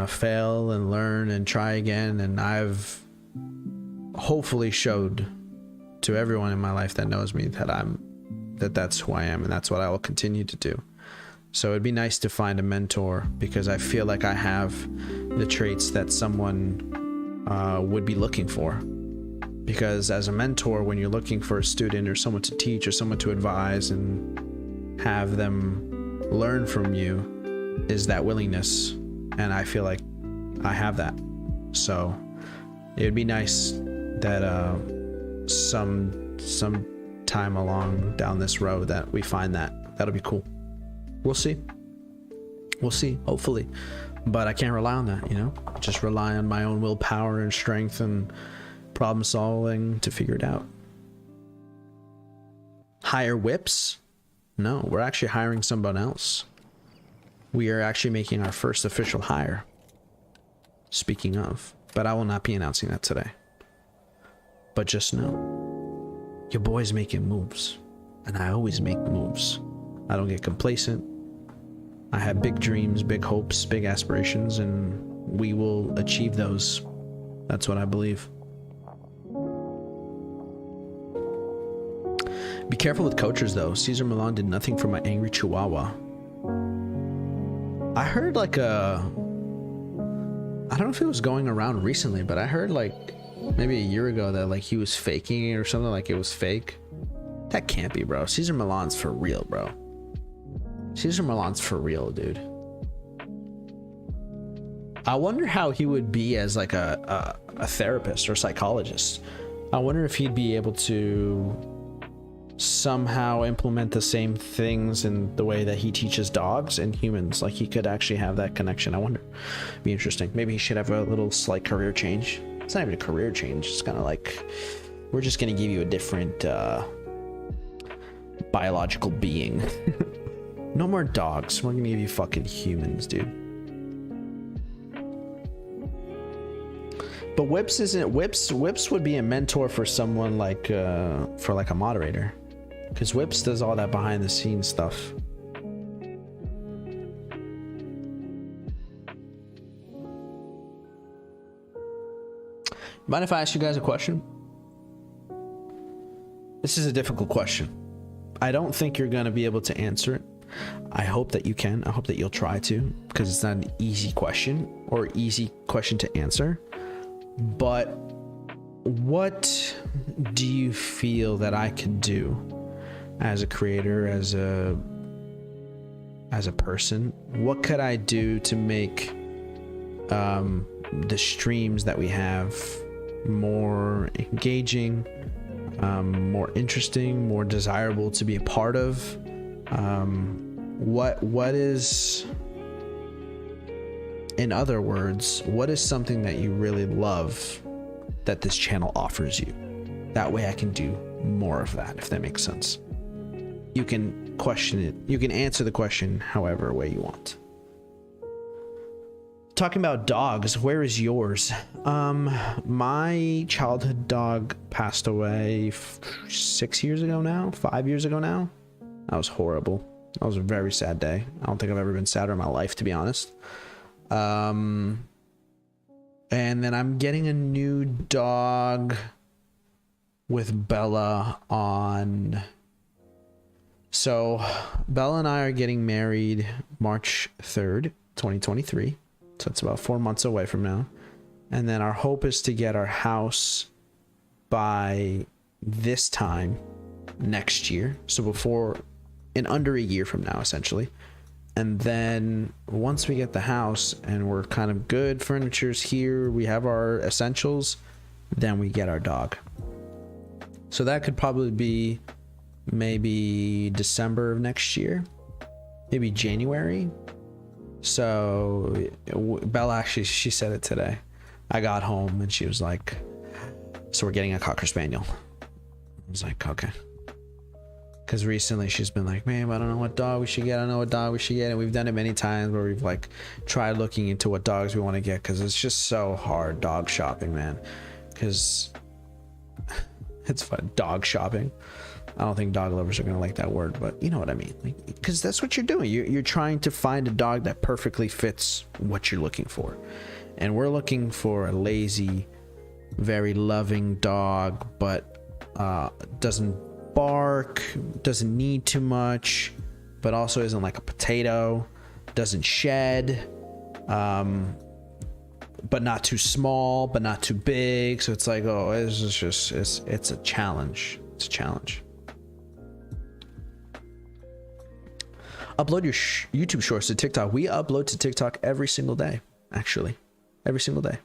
fail and learn and try again. And I've hopefully showed to everyone in my life that knows me that that's who I am, and that's what I will continue to do. So it'd be nice to find a mentor, because I feel like I have the traits that someone would be looking for. Because as a mentor, when you're looking for a student or someone to teach or someone to advise and have them learn from you, is that willingness. And I feel like I have that. So it would be nice that some time along down this road that we find that. That'll be cool. We'll see, hopefully, but I can't rely on that, you know. Just rely on my own willpower and strength and problem solving to figure it out. Hire whips? No, we're actually hiring someone else. We are actually making our first official hire, speaking of, but I will not be announcing that today. But just know, your boy's making moves, and I always make moves. I don't get complacent. I have big dreams, big hopes, big aspirations, and we will achieve those. That's what I believe. Be careful with coaches, though. Cesar Millan did nothing for my angry chihuahua. I heard like I don't know if it was going around recently, but I heard like maybe a year ago that like he was faking it or something, like it was fake. That can't be, bro. Cesar Millan's for real, bro. Cesar Millan's for real, dude. I wonder how he would be as like a therapist or psychologist. I wonder if he'd be able to somehow implement the same things in the way that he teaches dogs and humans. Like he could actually have that connection. I wonder. Be interesting. Maybe he should have a little slight career change. It's not even a career change. It's kind of like, we're just going to give you a different biological being. No more dogs. We're gonna give you fucking humans, dude. But Whips isn't. Whips would be a mentor for someone like for like a moderator, because Whips does all that behind the scenes stuff. Mind if I ask you guys a question? This is a difficult question. I don't think you're gonna be able to answer it. I hope that you can. I hope that you'll try to, because it's not an easy question or easy question to answer. But what do you feel that I could do as a creator, as a person? What could I do to make the streams that we have more engaging, more interesting, more desirable to be a part of? What is, in other words, what is something that you really love that this channel offers you? That way I can do more of that, if that makes sense. You can question it. You can answer the question however way you want. Talking about dogs, where is yours? My childhood dog passed away 6 years ago now, 5 years ago now. That was horrible. That was a very sad day. I don't think I've ever been sadder in my life, to be honest. And then I'm getting a new dog with Bella on. So Bella and I are getting married March 3rd, 2023. So it's about 4 months away from now. And then our hope is to get our house by this time next year. So in under a year from now, essentially. And then once we get the house and we're kind of good, furniture's here, we have our essentials, then we get our dog. So that could probably be maybe December of next year, maybe January. So Bella, actually, she said it today. I got home and she was like, so we're getting a Cocker Spaniel. I was like, okay. Because recently she's been like, man, I don't know what dog we should get. I don't know what dog we should get. And we've done it many times where we've like tried looking into what dogs we want to get, because it's just so hard dog shopping, man. Because it's fun, dog shopping. I don't think dog lovers are going to like that word, but you know what I mean. Because that's what you're doing. You're trying to find a dog that perfectly fits what you're looking for. And we're looking for a lazy, very loving dog, but doesn't bark, doesn't need too much, but also isn't like a potato, doesn't shed, but not too small, but not too big. So it's like, oh, it's a challenge. It's a challenge. Upload your YouTube shorts to TikTok. We upload to TikTok every single day, actually. Every single day.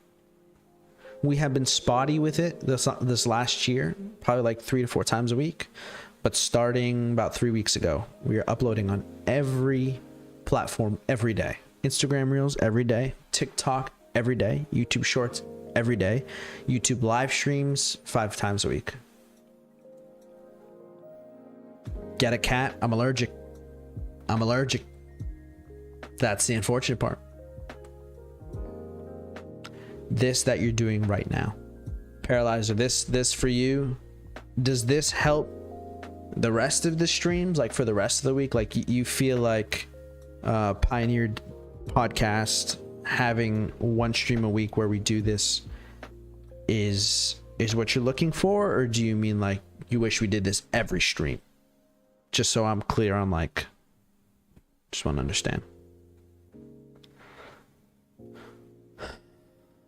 We have been spotty with it this last year, probably like 3 to 4 times a week. But starting about 3 weeks ago, we are uploading on every platform every day. Instagram Reels every day, TikTok every day, YouTube Shorts every day, YouTube live streams 5 times a week. Get a cat? I'm allergic. I'm allergic. That's the unfortunate part. This that you're doing right now, Paralyzer, this for you, does this help the rest of the streams, like for the rest of the week? Like you feel like Pioneer Podcast having one stream a week where we do this is what you're looking for, or do you mean like you wish we did this every stream? Just so I'm clear, I'm like, just want to understand.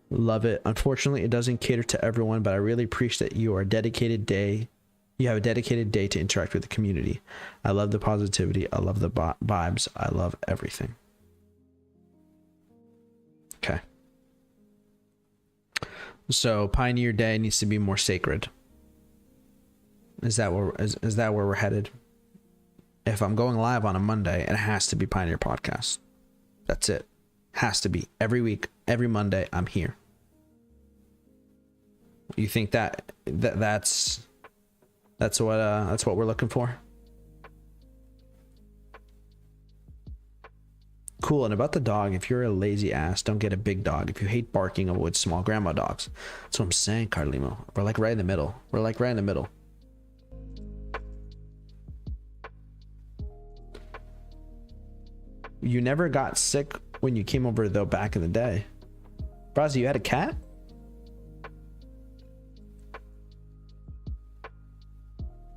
Love it. Unfortunately, it doesn't cater to everyone, but I really appreciate that you have a dedicated day to interact with the community. I love the positivity. I love the vibes. I love everything. Okay. So Pioneer Day needs to be more sacred. Is that where we're headed? If I'm going live on a Monday, it has to be Pioneer Podcast. That's it. Has to be every week, every Monday. I'm here. You think that's what we're looking for? cool. And about the dog, if you're a lazy ass, don't get a big dog. If you hate barking, avoid small grandma dogs. That's what I'm saying, Carlimo. We're like right in the middle. We're like right in the middle. You never got sick when you came over though back in the day. Brazzy, you had a cat?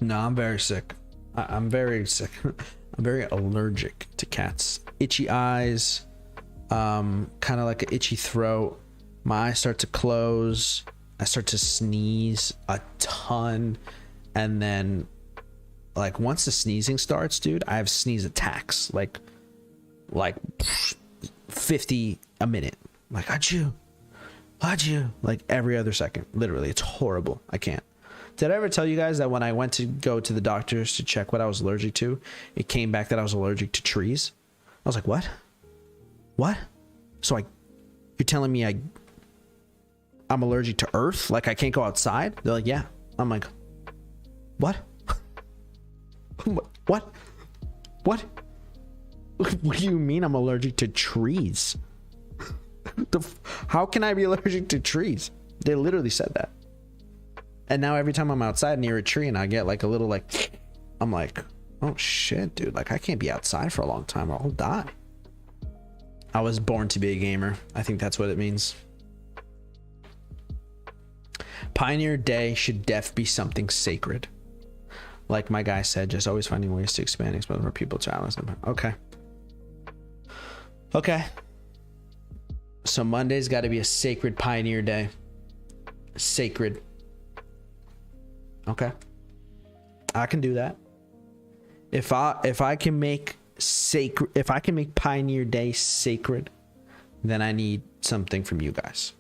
No, I'm very sick. I'm very sick. I'm very allergic to cats. Itchy eyes, kind of like an itchy throat. My eyes start to close. I start to sneeze a ton. And then, like, once the sneezing starts, dude, I have sneeze attacks. Like 50 a minute. Like, achoo, like every other second. Literally, it's horrible. I can't. Did I ever tell you guys that when I went to go to the doctors to check what I was allergic to, it came back that I was allergic to trees? I was like, what? So you're telling me I'm allergic to earth? Like I can't go outside? They're like, yeah. I'm like, what? What? What do you mean I'm allergic to trees? How can I be allergic to trees? They literally said that. And now every time I'm outside near a tree and I get like a little like, I'm like, oh shit, dude. Like I can't be outside for a long time or I'll die. I was born to be a gamer. I think that's what it means. Pioneer Day should be something sacred. Like my guy said, just always finding ways to expand, expose more people to challenge them. Okay. So Monday's got to be a sacred Pioneer Day. Sacred. Okay, I can do that. If I can make Pioneer Day sacred, then I need something from you guys.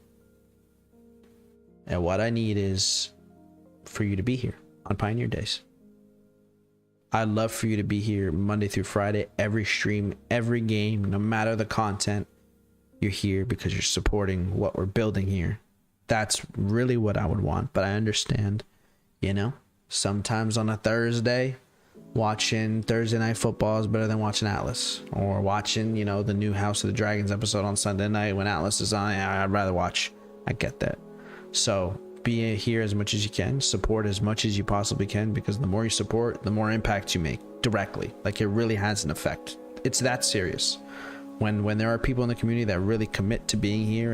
And what I need is for you to be here on Pioneer Days. I'd love for you to be here Monday through Friday, every stream, every game, no matter the content. You're here because you're supporting what we're building here. That's really what I would want, but I understand. You know, sometimes on a Thursday, watching Thursday Night Football is better than watching Atlas, or watching, you know, the new House of the Dragons episode on Sunday night when Atlas is on. I'd rather watch. I get that. So be here as much as you can, support as much as you possibly can, because the more you support, the more impact you make directly. Like it really has an effect. It's that serious. When there are people in the community that really commit to being here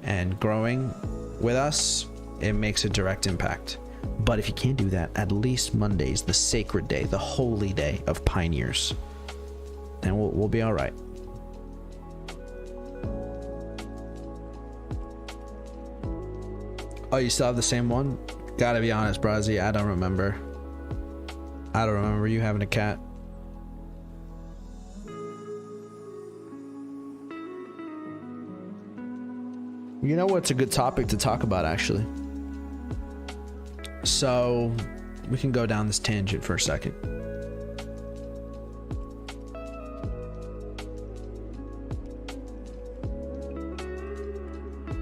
and growing with us, it makes a direct impact. But if you can't do that, at least Monday's the sacred day, the holy day of pioneers. And we'll be all right. Oh, you still have the same one? Gotta be honest, Brazzy, I don't remember. You having a cat. You know what's a good topic to talk about, actually? So we can go down this tangent for a second.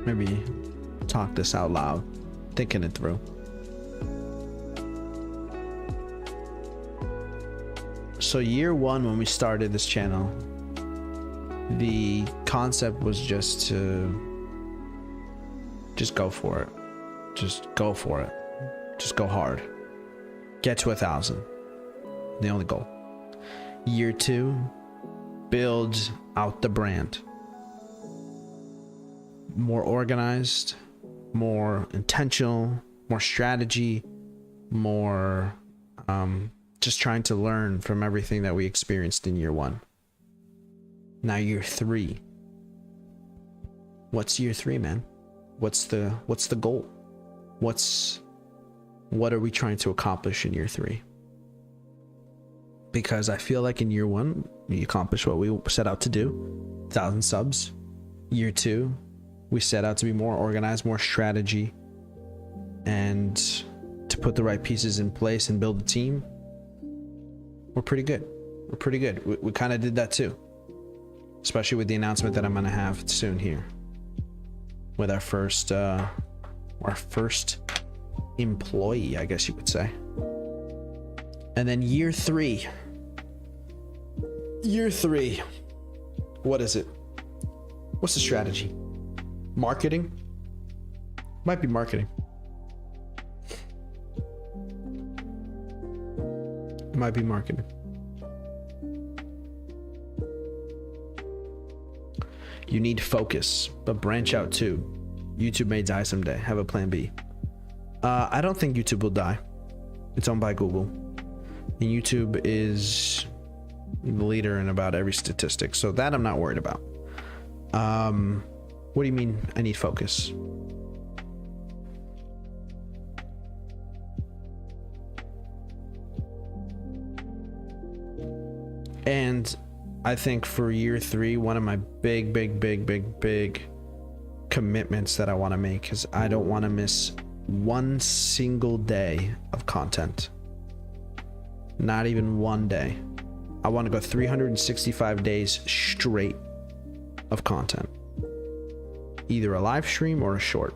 Maybe talk this out loud, thinking it through. So year one, when we started this channel, the concept was just to go for it. Just go for it. Just go hard. Get to 1,000. The only goal. Year two, build out the brand. More organized, more intentional, more strategy, more just trying to learn from everything that we experienced in year one. Now year three. What's year three, man? What's the goal? What are we trying to accomplish in year three? Because I feel like in year one, we accomplished what we set out to do. 1,000 subs. Year two, we set out to be more organized, more strategy, and to put the right pieces in place and build a team. We're pretty good. We kind of did that too. Especially with the announcement that I'm going to have soon here. With our first employee, I guess you could say. And then year three, What is it? What's the strategy? Marketing? Might be marketing. Might be marketing. You need focus, but branch out too. YouTube may die someday. Have a plan B. I don't think YouTube will die. It's owned by Google. And YouTube is the leader in about every statistic. So that I'm not worried about. What do you mean I need focus? And I think for year 3, one of my big commitments that I want to make is I don't want to miss one single day of content. Not even one day. I want to go 365 days straight of content. Either a live stream or a short.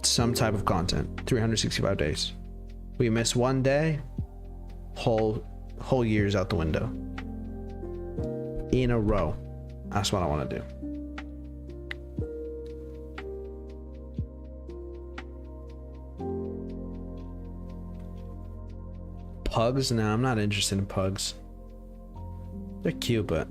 Some type of content. 365 days. We miss one day, whole year's out the window. In a row. That's what I want to do. Pugs? No, I'm not interested in pugs. They're cute, but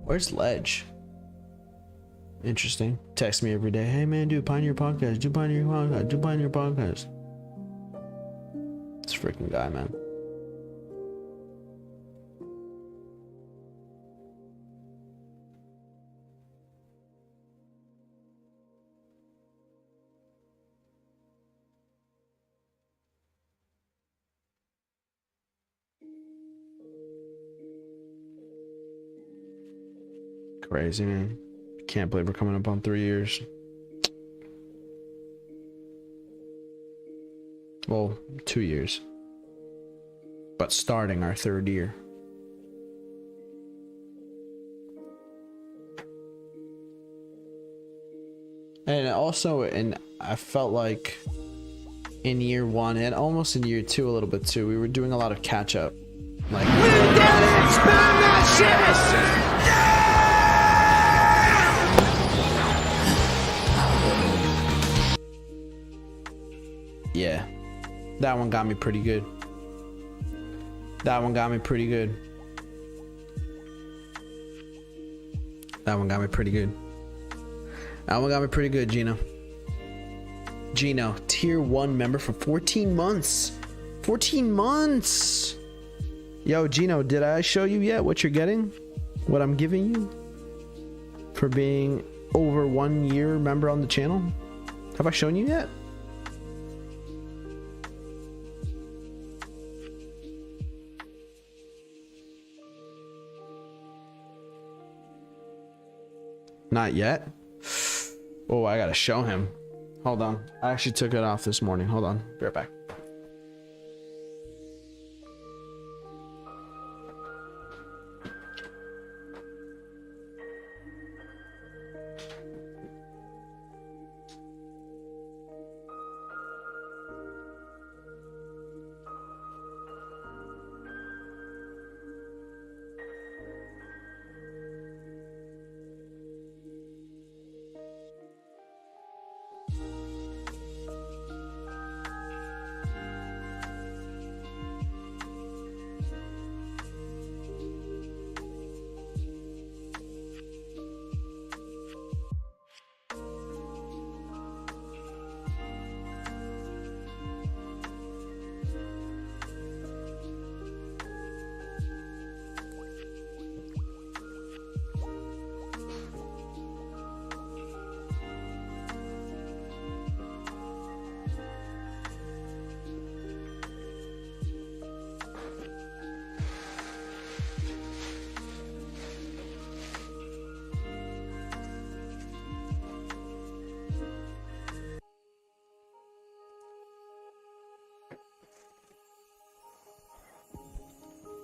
Where's Ledge? Interesting. Text me every day. Hey man, do Pioneer Podcast. Do Pioneer Podcast. Do Pioneer Podcast. This freaking guy, man. Crazy, man. Can't believe we're coming up on 3 years. Well, 2 years. But starting our 3rd year. And also, I felt like in year 1 and almost in year 2 a little bit too, we were doing a lot of catch up. Like, we gotta expand that shit! Yeah, that one got me pretty good. That one got me pretty good. That one got me pretty good. That one got me pretty good, Gino. Gino, tier 1 member for 14 months. 14 months! Yo, Gino, did I show you yet what you're getting? What I'm giving you? For being over 1 year member on the channel? Have I shown you yet? Not yet? Oh, I gotta show him. Hold on. I actually took it off this morning. Hold on. Be right back.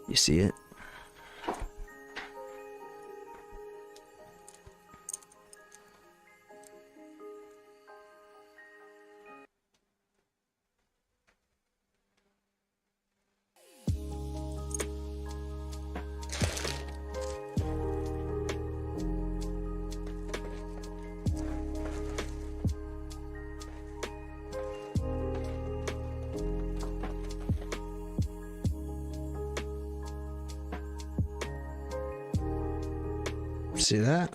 You see it? See that?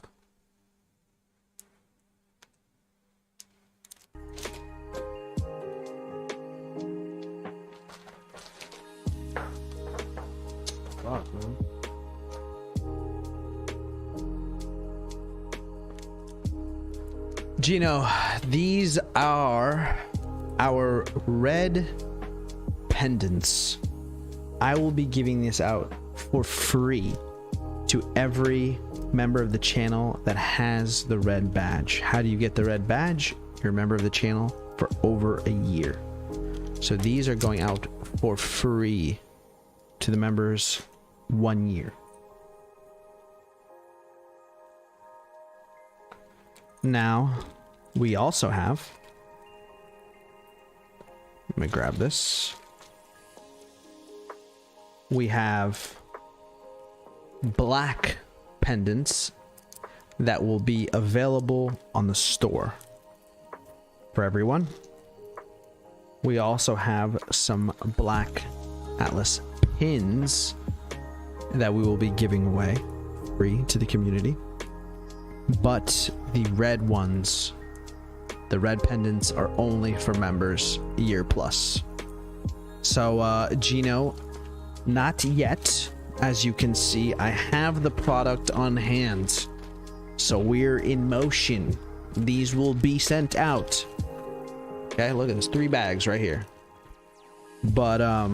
Fuck, man. Gino, these are our red pendants. I will be giving this out for free to every member of the channel that has the red badge. How do you get the red badge? You're a member of the channel for over a year. So these are going out for free to the members 1 year. Now, we also have, let me grab this. We have black pendants that will be available on the store for everyone. We also have some black Atlas pins that we will be giving away free to the community. But the red ones, the red pendants, are only for members a year plus. So, Gino, not yet. As you can see, I have the product on hand. So we're in motion. These will be sent out. Okay, look at this. 3 bags right here. But, I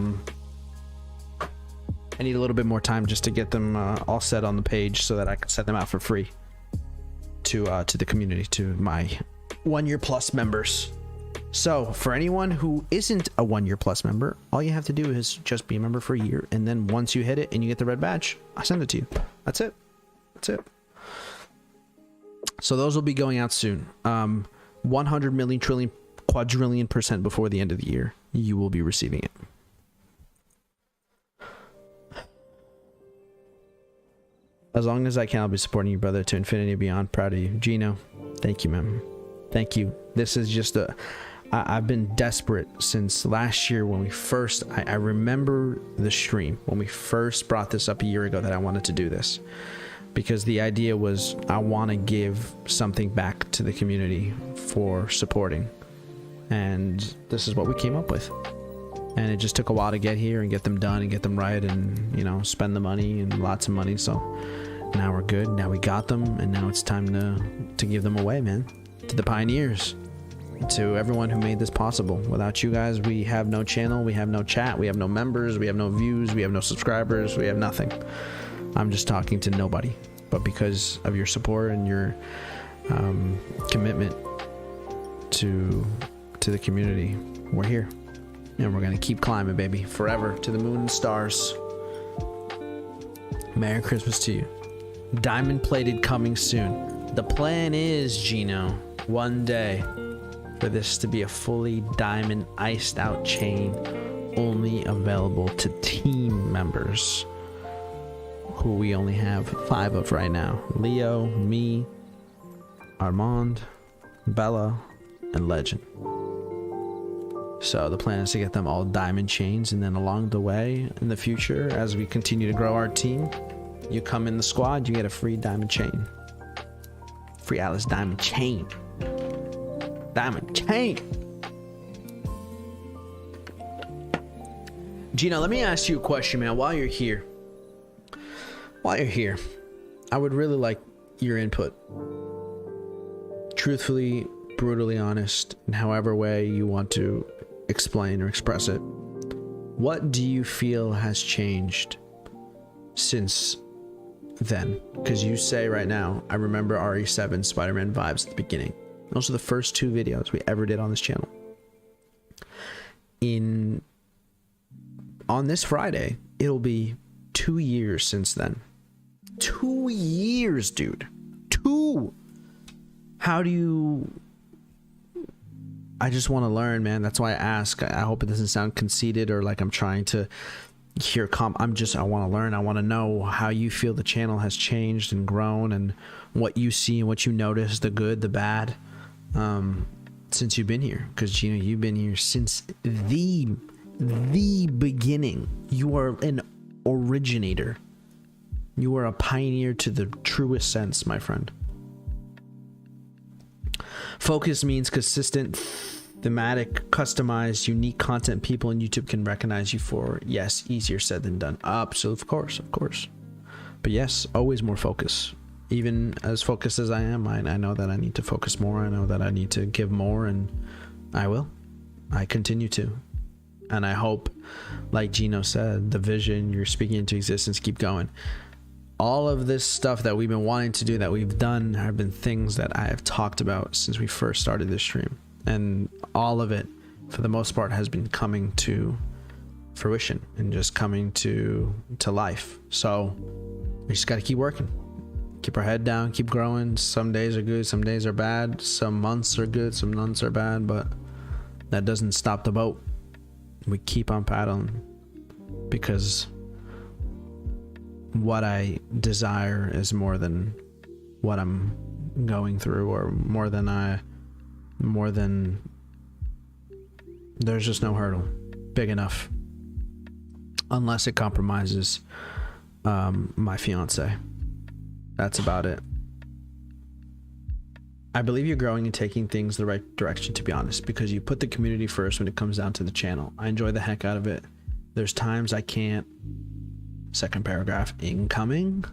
need a little bit more time just to get them all set on the page so that I can send them out for free to the community, to my 1 year plus members. So for anyone who isn't a 1 year plus member, all you have to do is just be a member for a year, and then once you hit it and you get the red badge, I send it to you. That's it. That's it. So those will be going out soon. 100 million trillion quadrillion % before the end of the year, you will be receiving it. As long as I can, I'll be supporting you, brother, to infinity and beyond. Proud of you. Gino, thank you, man. Thank you. This is just I've been desperate since last year when we first, I remember the stream when we first brought this up a year ago that I wanted to do this. Because the idea was I want to give something back to the community for supporting. And this is what we came up with. And it just took a while to get here and get them done and get them right and, you know, spend the money and lots of money. So now we're good. Now we got them, and now it's time to give them away, man. To the pioneers, to everyone who made this possible. Without you guys, we have no channel, we have no chat, we have no members, we have no views, we have no subscribers, we have nothing. I'm just talking to nobody. But because of your support and your commitment to the community, we're here. And we're gonna keep climbing, baby, forever to the moon and stars. Merry Christmas to you. Diamond plated coming soon. The plan is, Gino, one day for this to be a fully diamond iced out chain, only available to team members, who we only have 5 of right now. Leo, me, Armand, Bella, and Legend. So the plan is to get them all diamond chains, and then along the way in the future, as we continue to grow our team, you come in the squad, you get a free diamond chain. Free Atlas diamond chain. Diamond chain. Gino, let me ask you a question, man. While you're here, I would really like your input. Truthfully, brutally honest, in however way you want to explain or express it. What do you feel has changed since then? Because you say right now, I remember RE7 Spider-Man vibes at the beginning. Those are the first 2 videos we ever did on this channel. On this Friday, it'll be 2 years since then. 2 years, dude. 2. How do you... I just want to learn, man. That's why I ask. I hope it doesn't sound conceited or like I'm trying to hear I want to learn. I want to know how you feel the channel has changed and grown, and what you see and what you notice, the good, the bad, since you've been here. Because, you know, you've been here since the beginning. You are an originator You are a pioneer to the truest sense, my friend. Focus means consistent, thematic, customized, unique content people on YouTube can recognize you for. Yes, easier said than done. So of course. But yes, always more focus. Even as focused as I am, I know that I need to focus more. I know that I need to give more, and I will. I continue to. And I hope, like Gino said, the vision you're speaking into existence, keep going. All of this stuff that we've been wanting to do, that we've done, have been things that I have talked about since we first started this stream. And all of it, for the most part, has been coming to fruition and just coming to life. So we just got to keep working. Keep our head down, keep growing. Some days are good, some days are bad. Some months are good, some months are bad. But that doesn't stop the boat. We keep on paddling, because what I desire is more than what I'm going through, or more than there's just no hurdle big enough unless it compromises my fiance. That's about it. I believe you're growing and taking things the right direction, to be honest, because you put the community first when it comes down to the channel. I enjoy the heck out of it. There's times I can't. Second paragraph incoming.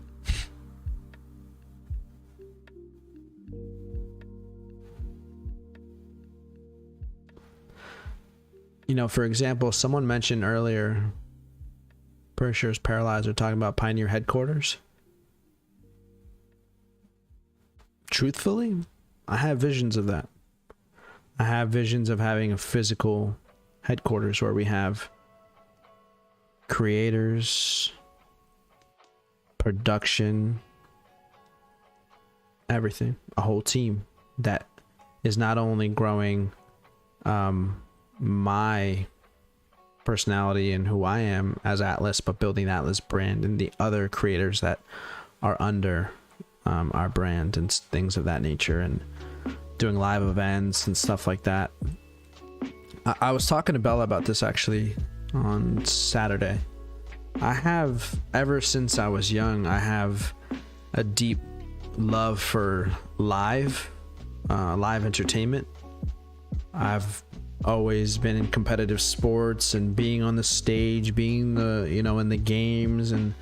You know, for example, someone mentioned earlier, pretty sure it's Paralyzed, are talking about Pioneer headquarters. Truthfully, I have visions of that. I have visions of having a physical headquarters where we have creators, production, everything, a whole team that is not only growing my personality and who I am as Atlas, but building Atlas brand and the other creators that are under our brand and things of that nature, and doing live events and stuff like that. I was talking to Bella about this actually on Saturday. I have, ever since I was young, I have a deep love for live entertainment. I've always been in competitive sports and being on the stage, being in the games and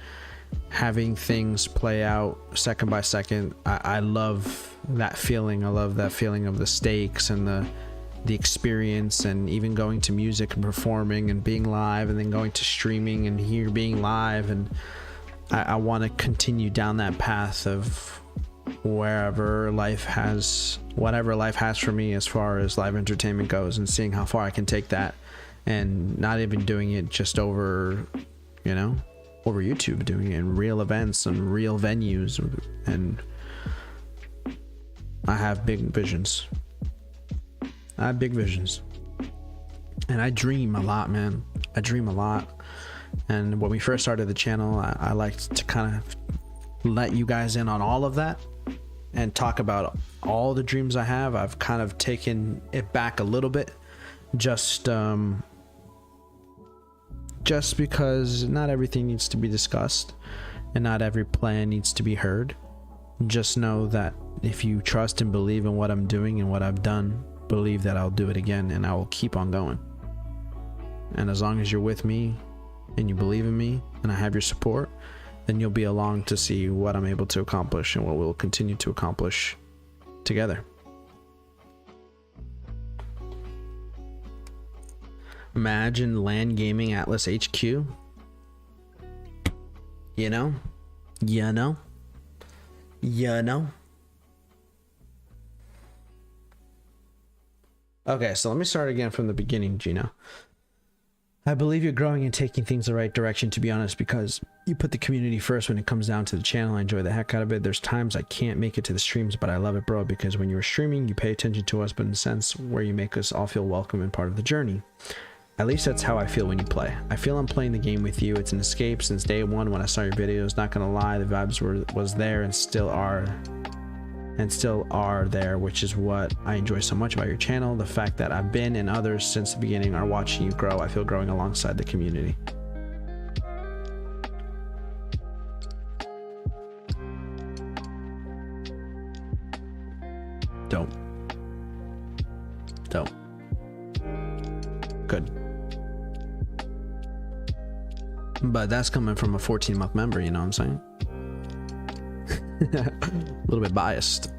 having things play out second by second. I love that feeling. I love that feeling of the stakes and the experience, and even going to music and performing and being live, and then going to streaming and here being live. And I want to continue down that path of whatever life has for me as far as live entertainment goes, and seeing how far I can take that, and not even doing it just over YouTube, doing it in real events and real venues. And I have big visions. And I dream a lot, man. I dream a lot. And when we first started the channel, I liked to kind of let you guys in on all of that and talk about all the dreams I have. I've kind of taken it back a little bit, just because not everything needs to be discussed and not every plan needs to be heard. Just know that if you trust and believe in what I'm doing and what I've done, believe that I'll do it again, and I will keep on going. And as long as you're with me and you believe in me and I have your support, then you'll be along to see what I'm able to accomplish and what we'll continue to accomplish together. Imagine LAN Gaming Atlas HQ. You know. Okay, so let me start again from the beginning, Gino. I believe you're growing and taking things the right direction, to be honest, because you put the community first when it comes down to the channel. I enjoy the heck out of it. There's times I can't make it to the streams, but I love it, bro, because when you're streaming, you pay attention to us, but in a sense where you make us all feel welcome and part of the journey. At least that's how I feel when you play. I feel I'm playing the game with you. It's an escape since day one when I saw your videos. Not gonna lie, the vibes was there and still are there, which is what I enjoy so much about your channel. The fact that I've been and others since the beginning are watching you grow. I feel growing alongside the community. Dope. Good. But that's coming from a 14-month member, you know what I'm saying? A little bit biased.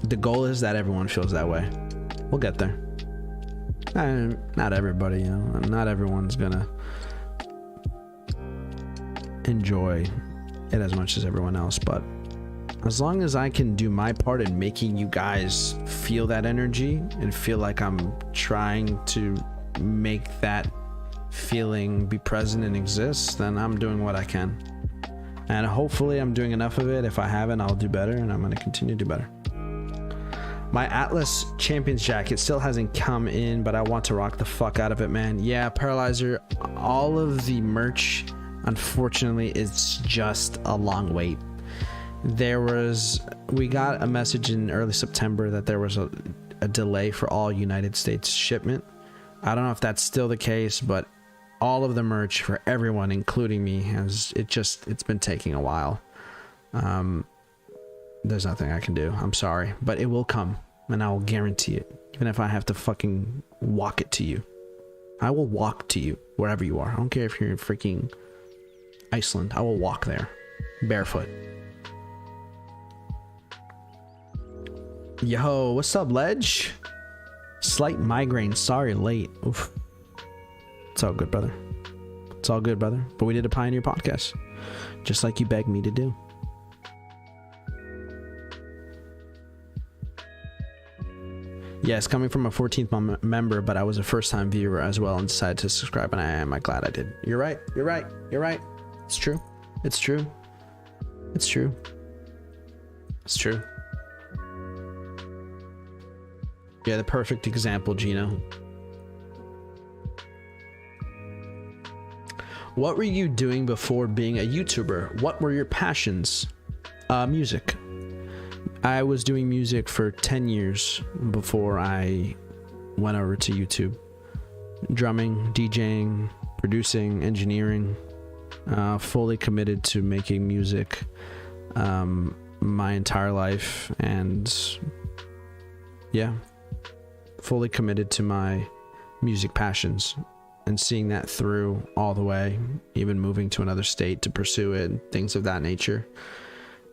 The goal is that everyone feels that way. We'll get there. Not everybody, you know, not everyone's gonna enjoy it as much as everyone else, but as long as I can do my part in making you guys feel that energy and feel like I'm trying to make that feeling be present and exist, then I'm doing what I can. And hopefully I'm doing enough of it. If I haven't, I'll do better, and I'm going to continue to do better. My Atlas Champions jacket still hasn't come in, but I want to rock the fuck out of it, man. Yeah, Paralyzer, all of the merch, unfortunately, it's just a long wait. We got a message in early September that there was a delay for all United States shipment. I don't know if that's still the case, but all of the merch for everyone, including me, it's been taking a while. There's nothing I can do. I'm sorry, but it will come, and I will guarantee it. Even if I have to fucking walk it to you, I will walk to you wherever you are. I don't care if you're in freaking Iceland. I will walk there barefoot. Yo, what's up, Ledge? Slight migraine. Sorry, late. Oof. It's all good, brother. It's all good, brother. But we did a Pioneer podcast, just like you begged me to do. Yes, coming from a 14th member, but I was a first-time viewer as well and decided to subscribe, and I am glad I did. You're right. You're right. You're right. It's true. It's true. It's true. It's true. Yeah, the perfect example, Gino. What were you doing before being a YouTuber? What were your passions? Music. I was doing music for 10 years before I went over to YouTube. Drumming, DJing, producing, engineering. Fully committed to making music my entire life, and yeah, fully committed to my music passions and seeing that through all the way, even moving to another state to pursue it, things of that nature.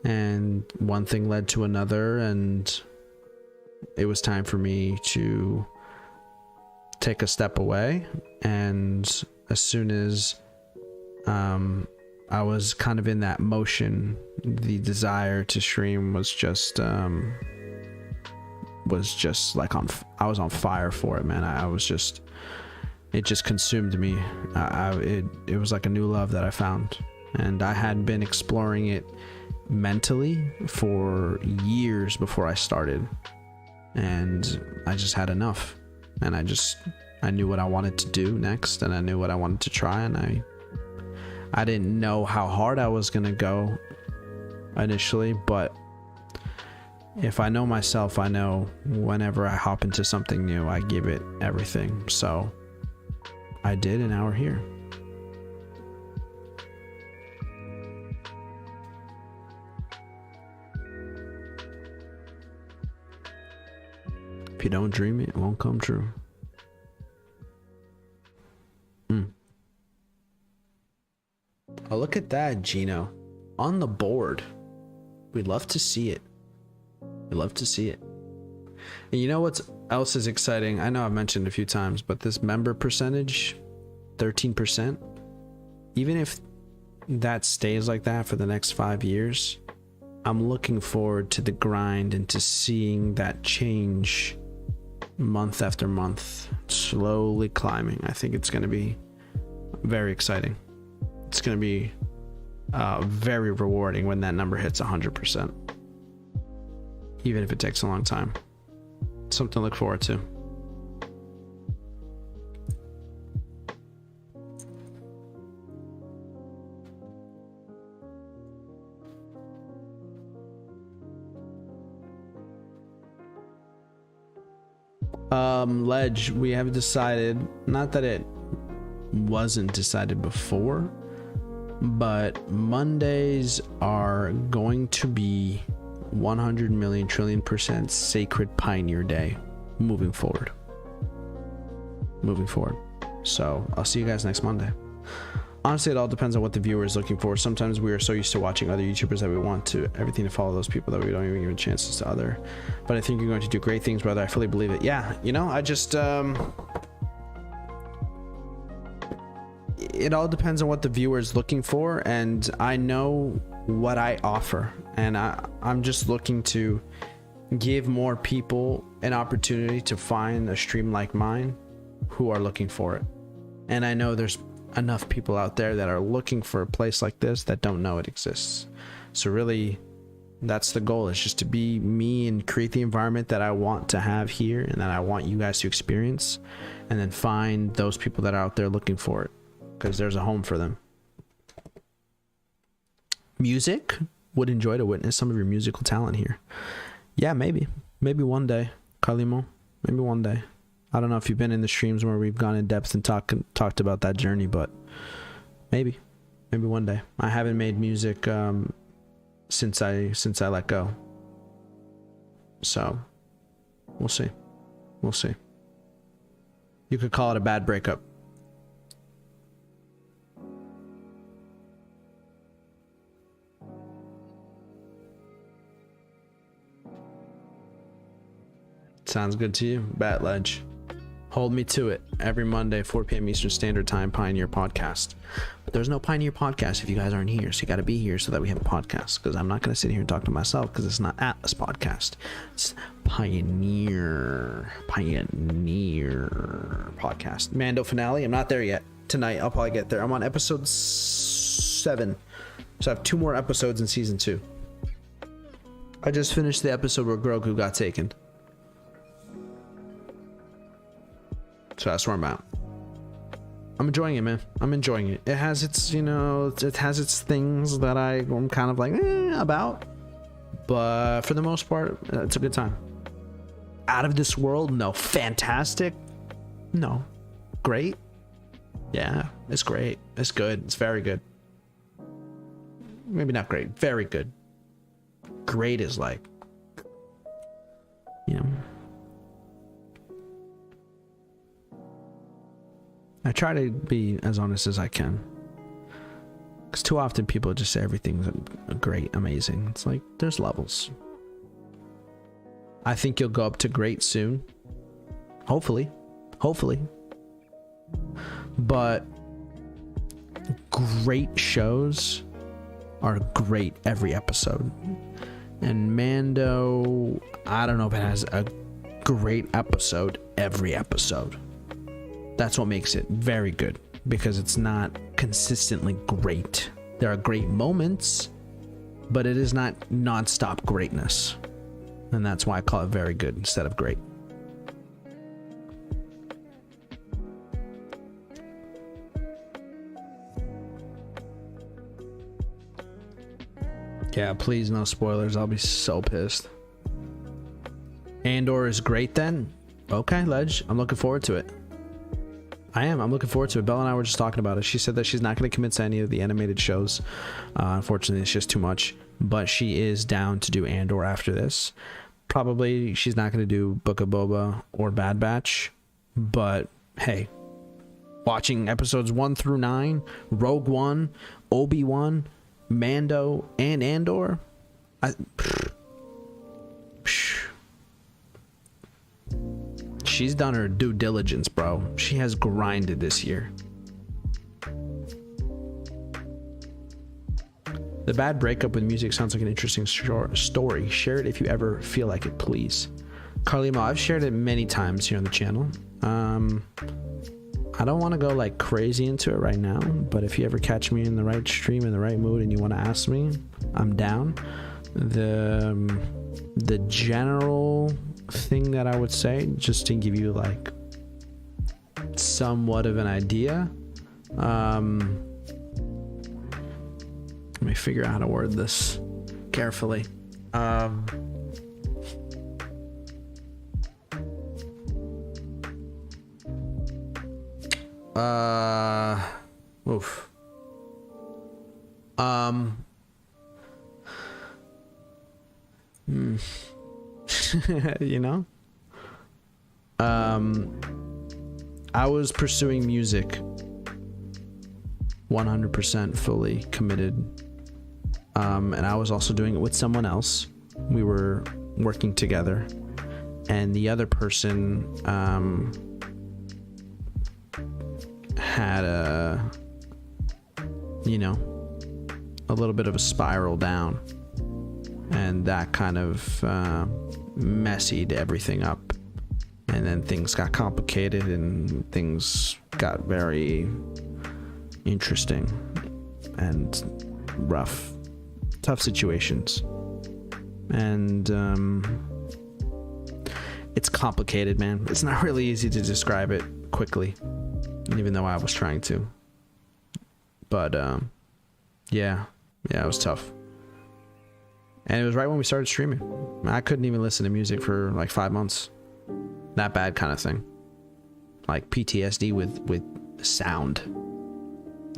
And one thing led to another, and it was time for me to take a step away. And as soon as I was kind of in that motion, the desire to stream was just like I was on fire for it, man. It just consumed me. It was like a new love that I found, and I had been exploring it mentally for years before I started, and I just had enough, and I knew what I wanted to do next, and I knew what I wanted to try, and I didn't know how hard I was gonna go initially, but if I know myself, I know whenever I hop into something new, I give it everything. So I did, and now we're here. If you don't dream it, it won't come true. Oh, look at that, Gino. On the board. We'd love to see it. We'd love to see it. And you know what else is exciting? I know I've mentioned a few times, but this member percentage, 13%, even if that stays like that for the next 5 years, I'm looking forward to the grind and to seeing that change month after month, slowly climbing. I think it's going to be very exciting. It's going to be very rewarding when that number hits 100%, even if it takes a long time. Something to look forward to. Ledge, we have decided, not that it wasn't decided before, but Mondays are going to be 100 million trillion % sacred Pioneer Day moving forward. So I'll see you guys next Monday. Honestly, it all depends on what the viewer is looking for. Sometimes we are so used to watching other YouTubers that we want to everything to follow those people that we don't even give chances to other. But I think you're going to do great things, brother. I fully believe it. Yeah, you know, I just it all depends on what the viewer is looking for, and I know what I offer, and I'm just looking to give more people an opportunity to find a stream like mine who are looking for it. And I know there's enough people out there that are looking for a place like this that don't know it exists. So really, that's the goal, is just to be me and create the environment that I want to have here and that I want you guys to experience, and then find those people that are out there looking for it, because there's a home for them. Music, would enjoy to witness some of your musical talent here. Yeah, maybe one day, Kalimo, maybe one day. I don't know if you've been in the streams where we've gone in depth and talked about that journey, but maybe one day. I haven't made music since I let go, so we'll see. You could call it a bad breakup. Sounds good to you, Bat Ledge. Hold me to it. Every Monday, 4 p.m. Eastern Standard Time, Pioneer Podcast. But there's no Pioneer Podcast if you guys aren't here, so you got to be here so that we have a podcast, because I'm not going to sit here and talk to myself, because it's not Atlas Podcast. It's Pioneer Podcast. Mando finale. I'm not there yet. Tonight, I'll probably get there. I'm on episode 7. So I have 2 more episodes in season 2. I just finished the episode where Grogu got taken. So that's where I'm at. I'm enjoying it, man. I'm enjoying it. It has its, it has its things that I'm kind of like about. But for the most part, it's a good time. Out of this world? No. Fantastic? No. Great? Yeah, it's great. It's good. It's very good. Maybe not great. Very good. Great is like, I try to be as honest as I can, because too often people just say everything's great, amazing. It's like, there's levels. I think you'll go up to great soon. Hopefully. But great shows are great every episode. And Mando, I don't know if it has a great episode every episode. That's what makes it very good, because it's not consistently great. There are great moments, but it is not non-stop greatness. And that's why I call it very good instead of great. Yeah, please no spoilers. I'll be so pissed. Andor is great then? Okay, Ledge. I'm looking forward to it. I'm looking forward to it. Bella and I were just talking about it. She said that she's not going to commit to any of the animated shows. Unfortunately, it's just too much. But she is down to do Andor after this. Probably she's not going to do Book of Boba or Bad Batch. But hey, watching episodes 1 through 9, Rogue One, Obi-Wan, Mando, and Andor, she's done her due diligence, bro. She has grinded this year. The bad breakup with music sounds like an interesting story. Share it if you ever feel like it, please. Carlimo, I've shared it many times here on the channel. I don't want to go like crazy into it right now, but if you ever catch me in the right stream, in the right mood, and you want to ask me, I'm down. The general thing that I would say, just to give you like somewhat of an idea, let me figure out how to word this carefully. Oof. You know, I was pursuing music 100% fully committed, and I was also doing it with someone else. We were working together, and the other person had a little bit of a spiral down, and that kind of messied everything up, and then things got complicated and things got very interesting and rough, tough situations. And it's complicated, man. It's not really easy to describe it quickly, even though I was trying to. But yeah, it was tough. And it was right when we started streaming. I couldn't even listen to music for like 5 months. That bad kind of thing. Like PTSD with sound.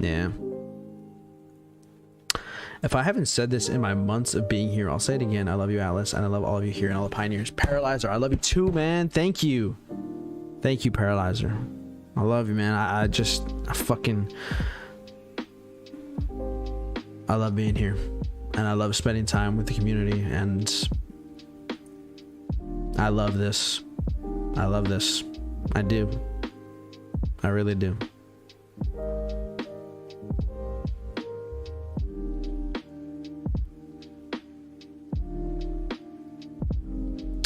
Yeah. If I haven't said this in my months of being here, I'll say it again. I love you, Atlas, and I love all of you here and all the pioneers. Paralyzer, I love you too, man. Thank you. Thank you, Paralyzer. I love you, man. I love being here. And I love spending time with the community, and I love this. I love this. I do. I really do.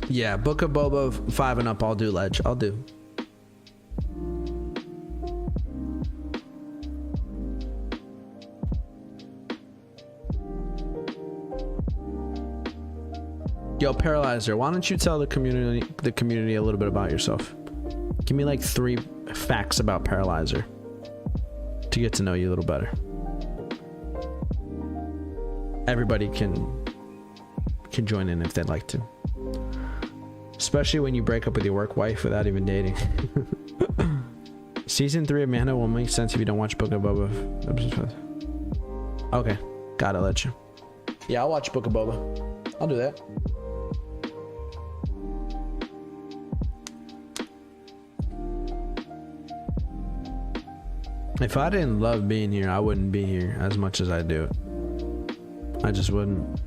Yeah, Book of Boba 5 and up, I'll do, Ledge. I'll do. Yo, Paralyzer, why don't you tell the community a little bit about yourself? Give me like 3 facts about Paralyzer to get to know you a little better. Everybody can join in if they'd like to. Especially when you break up with your work wife without even dating. Season 3 of Mando won't make sense if you don't watch Book of Boba. Okay, gotta let you. Yeah, I'll watch Book of Boba. I'll do that. If I didn't love being here, I wouldn't be here as much as I do it. I just wouldn't.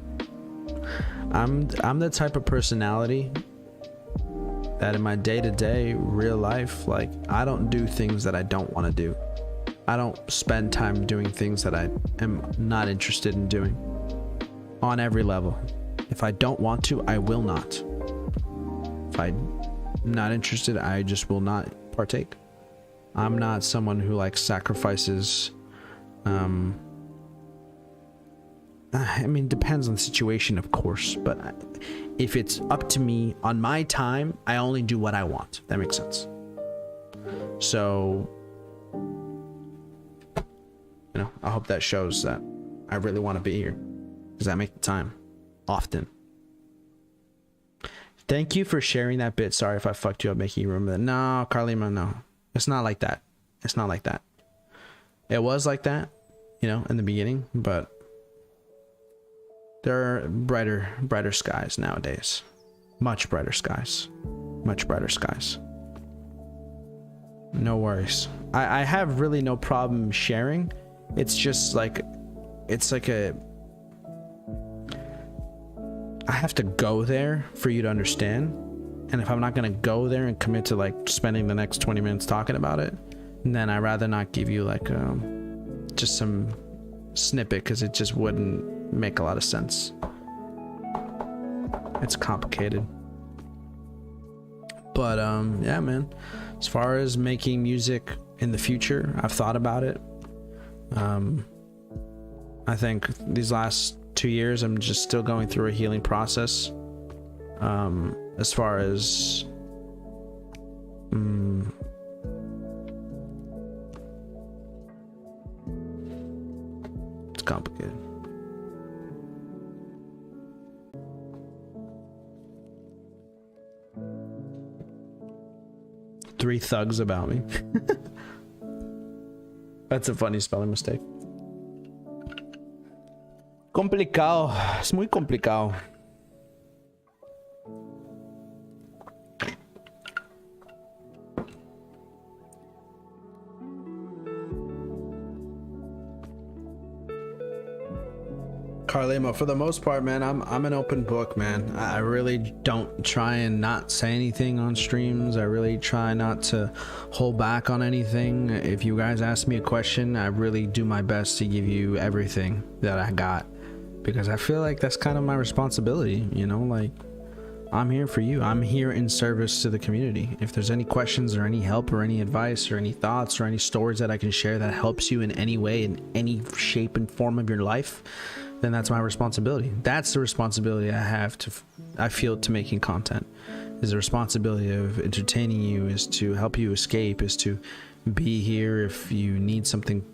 I'm the type of personality that in my day-to-day real life, like, I don't do things that I don't want to do. I don't spend time doing things that I am not interested in doing on every level. If I don't want to, I will not. If I'm not interested, I just will not partake. I'm not someone who like sacrifices. I mean, depends on the situation, of course, but if it's up to me on my time, I only do what I want. That makes sense. So, I hope that shows that I really want to be here, because I make the time often. Thank you for sharing that bit. Sorry if I fucked you up making you remember that. No, Carlima, no. It's not like that. It's not like that. It was like that, in the beginning, but there are brighter skies nowadays. Much brighter skies. Much brighter skies. No worries. I have really no problem sharing. It's just like, I have to go there for you to understand. And if I'm not going to go there and commit to like spending the next 20 minutes talking about it, then I'd rather not give you like just some snippet, because it just wouldn't make a lot of sense. It's complicated. But yeah, man, as far as making music in the future, I've thought about it. I think these last 2 years I'm just still going through a healing process. As far as it's complicated. Three thugs about me. That's a funny spelling mistake. Complicado. Es muy complicado. Carlimo, for the most part, man, I'm an open book, man. I really don't try and not say anything on streams. I really try not to hold back on anything. If you guys ask me a question, I really do my best to give you everything that I got, because I feel like that's kind of my responsibility, you know, like I'm here for you. I'm here in service to the community. If there's any questions or any help or any advice or any thoughts or any stories that I can share that helps you in any way, in any shape and form of your life, then that's my responsibility. That's the responsibility I feel to making content, is the responsibility of entertaining you, is to help you escape, is to be here if you need something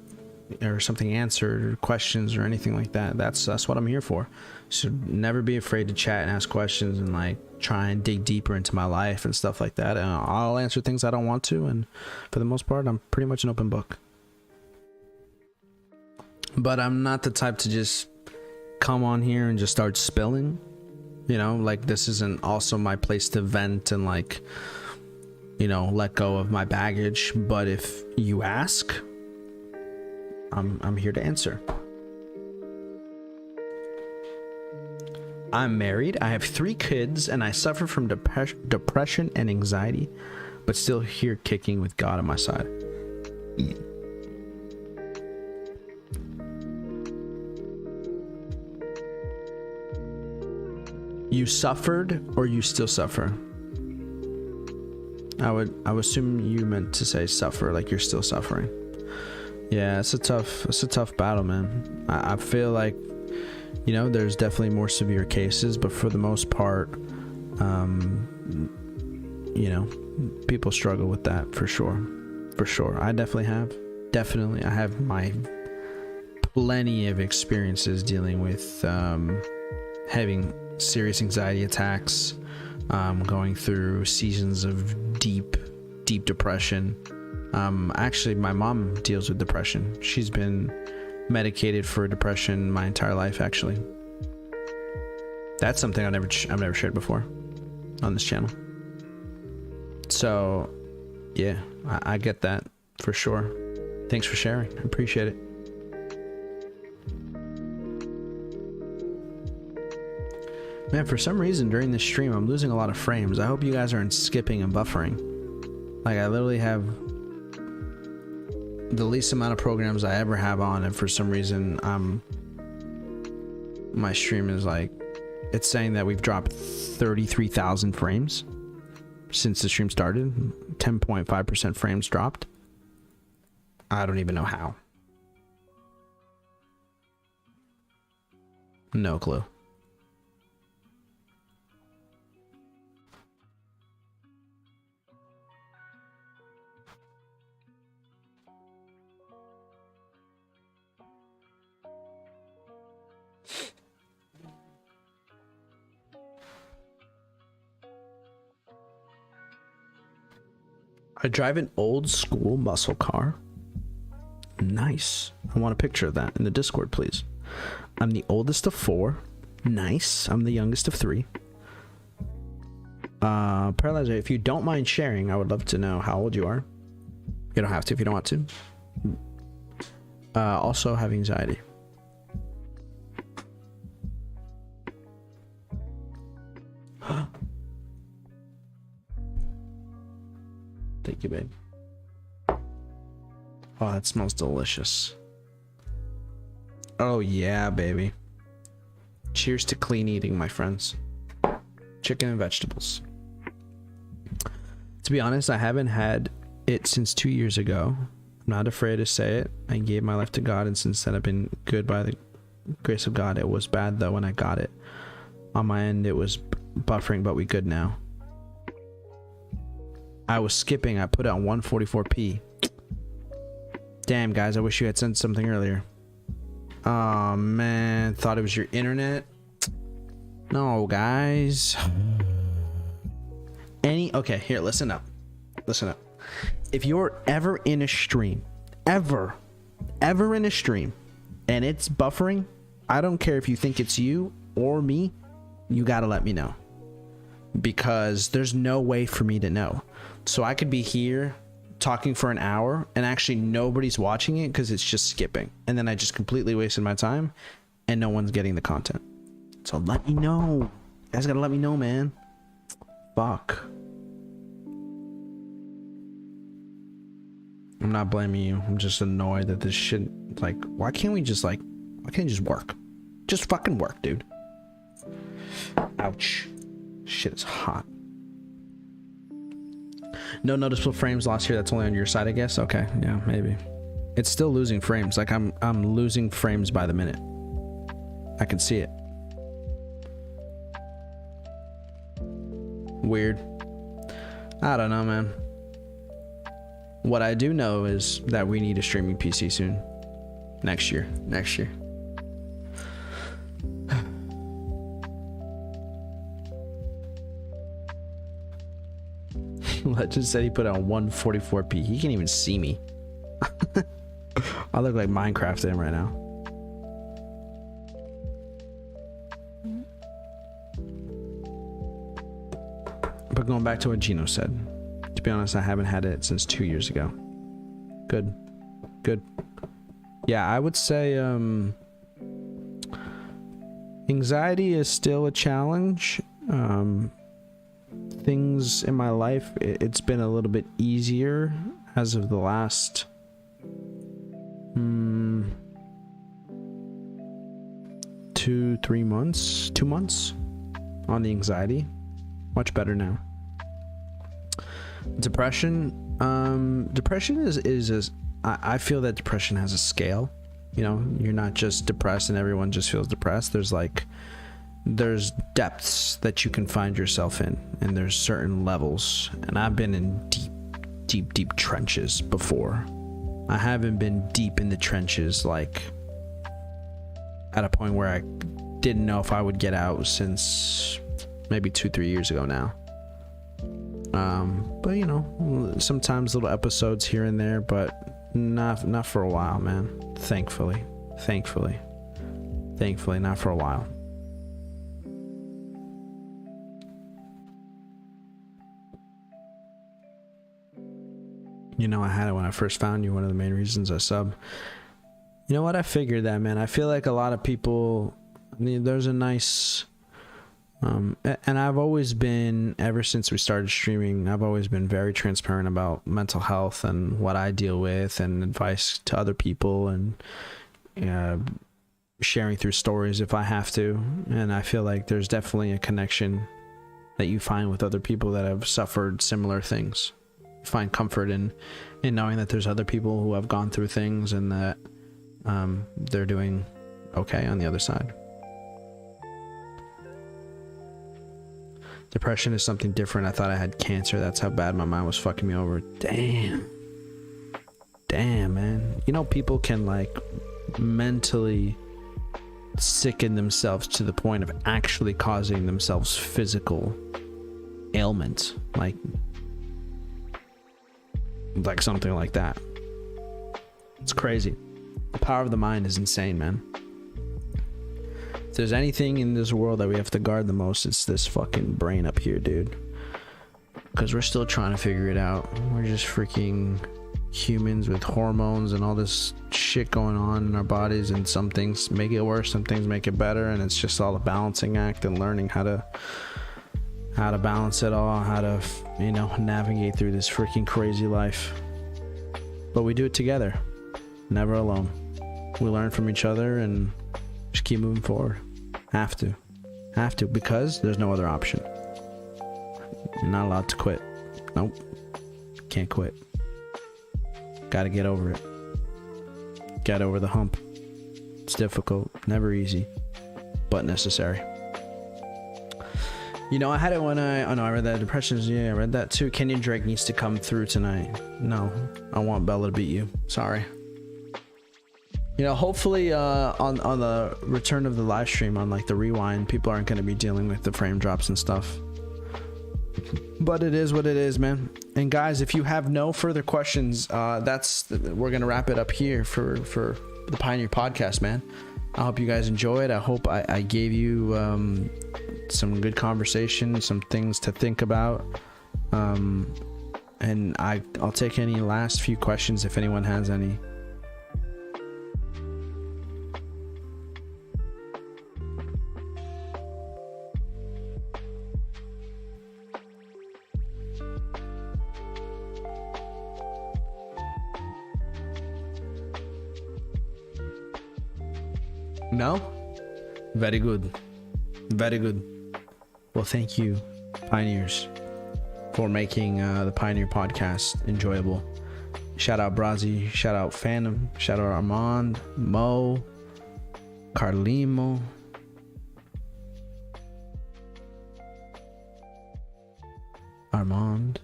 or something answered, or questions or anything like that. That's what I'm here for. So never be afraid to chat and ask questions and like try and dig deeper into my life and stuff like that. And I'll answer things I don't want to, and for the most part, I'm pretty much an open book. But I'm not the type to just come on here and just start spilling, you know, like this isn't also my place to vent and like, you know, let go of my baggage. But if you ask, I'm here to answer. I'm married, I have 3 kids, and I suffer from depression and anxiety, but still here kicking with God on my side. You suffered, or you still suffer? I would assume you meant to say suffer, like you're still suffering. Yeah, it's a tough battle, man. I feel like, you know, there's definitely more severe cases, but for the most part, you know, people struggle with that for sure. I definitely I have my plenty of experiences dealing with having serious anxiety attacks, going through seasons of deep depression. Actually, my mom deals with depression. She's been medicated for depression my entire life, actually. That's something I've never shared before on this channel. So yeah, I get that for sure. Thanks for sharing. I appreciate it. Man, for some reason during this stream I'm losing a lot of frames. I hope you guys aren't skipping and buffering. Like, I literally have the least amount of programs I ever have on, and for some reason my stream is like, it's saying that we've dropped 33,000 frames since the stream started. 10.5% frames dropped. I don't even know how. No clue. I drive an old school muscle car. Nice. I want a picture of that in the Discord, please. I'm the oldest of 4. Nice. I'm the youngest of 3. Paralyzer, if you don't mind sharing, I would love to know how old you are. You don't have to if you don't want to. Also have anxiety. Thank you, babe. Oh, that smells delicious. Oh yeah, baby. Cheers to clean eating, my friends. Chicken and vegetables. To be honest, I haven't had it since 2 years ago. I'm not afraid to say it. I gave my life to God, and since then I've been good by the grace of God. It was bad though when I got it. On my end, it was buffering, but we good now. I was skipping. I put it on 144p. Damn, guys, I wish you had sent something earlier. Oh man, thought it was your internet. No, guys. Okay, here, listen up. If you're ever in a stream, ever in a stream, and it's buffering, I don't care if you think it's you or me, you gotta let me know, because there's no way for me to know. So I could be here talking for an hour and actually nobody's watching it because it's just skipping, and then I just completely wasted my time, and no one's getting the content. So let me know. You guys gotta let me know, man. Fuck. I'm not blaming you. I'm just annoyed that this shit, like, why can't you just work? Just fucking work, dude. Ouch. Shit is hot. No noticeable frames lost here. That's only on your side, I guess. Okay, yeah, maybe. It's still losing frames. Like I'm losing frames by the minute. I can see it. Weird. I don't know, man. What I do know is that we need a streaming PC soon. Next year. Legend said he put on 144p. He can't even see me. I look like Minecraft to him right now. But going back to what Gino said, to be honest, I haven't had it since 2 years ago. Good. Yeah, I would say anxiety is still a challenge. Things in my life, it's been a little bit easier as of the last 2 months on the anxiety. Much better now. Depression is I feel that depression has a scale. You know, you're not just depressed and everyone just feels depressed. There's depths that you can find yourself in, and there's certain levels. And I've been in deep trenches before. I haven't been deep in the trenches, like at a point where I didn't know if I would get out, since maybe 2-3 years ago now. But you know, sometimes little episodes here and there, but not for a while, man. Thankfully, not for a while. You know, I had it when I first found you. One of the main reasons I sub. You know what? I figured that, man. I feel like a lot of people, I mean, there's a nice, and I've always been, ever since we started streaming, I've always been very transparent about mental health and what I deal with, and advice to other people, and sharing through stories if I have to. And I feel like there's definitely a connection that you find with other people that have suffered similar things. Find comfort in knowing that there's other people who have gone through things, and that they're doing okay on the other side. Depression is something different. I thought I had cancer. That's how bad my mind was fucking me over. Damn, man. You know, people can like mentally sicken themselves to the point of actually causing themselves physical ailments, like something like that. It's crazy. The power of the mind is insane, man. If there's anything in this world that we have to guard the most, it's this fucking brain up here, dude. Because we're still trying to figure it out. We're just freaking humans with hormones and all this shit going on in our bodies, and some things make it worse, some things make it better, and it's just all a balancing act, and learning how to balance it all, how to, you know, navigate through this freaking crazy life. But we do it together, never alone. We learn from each other and just keep moving forward. Have to, because there's no other option. You're not allowed to quit. Nope, can't quit. Gotta get over it. Get over the hump. It's difficult, never easy, but necessary. You know, I had it when I read that. Depression, yeah, I read that too. Kenyon Drake needs to come through tonight. No, I want Bella to beat you. Sorry. You know, hopefully on the return of the live stream, on like the rewind, people aren't going to be dealing with the frame drops and stuff. But it is what it is, man. And guys, if you have no further questions, we're going to wrap it up here for the Pioneer Podcast, man. I hope you guys enjoy it. I hope I gave you some good conversation, some things to think about. And I'll take any last few questions if anyone has any. No? Very good. Very good. Well, thank you, Pioneers, for making the Pioneer podcast enjoyable. Shout out Brazi, shout out Phantom, shout out Armand, Mo, Carlimo, Armand,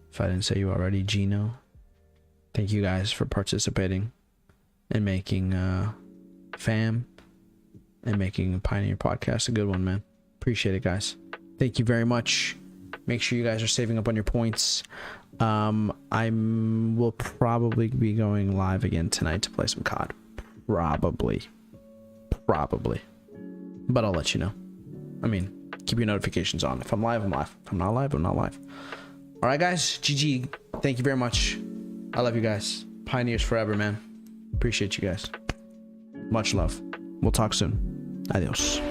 if I didn't say you already, Gino. Thank you guys for participating and making FAM and making Pioneer podcast a good one, man. Appreciate it, guys. Thank you very much. Make sure you guys are saving up on your points. I will probably be going live again tonight to play some COD. Probably. But I'll let you know. I mean, keep your notifications on. If I'm live, I'm live. If I'm not live, I'm not live. All right, guys. GG. Thank you very much. I love you guys. Pioneers forever, man. Appreciate you guys. Much love. We'll talk soon. Adios.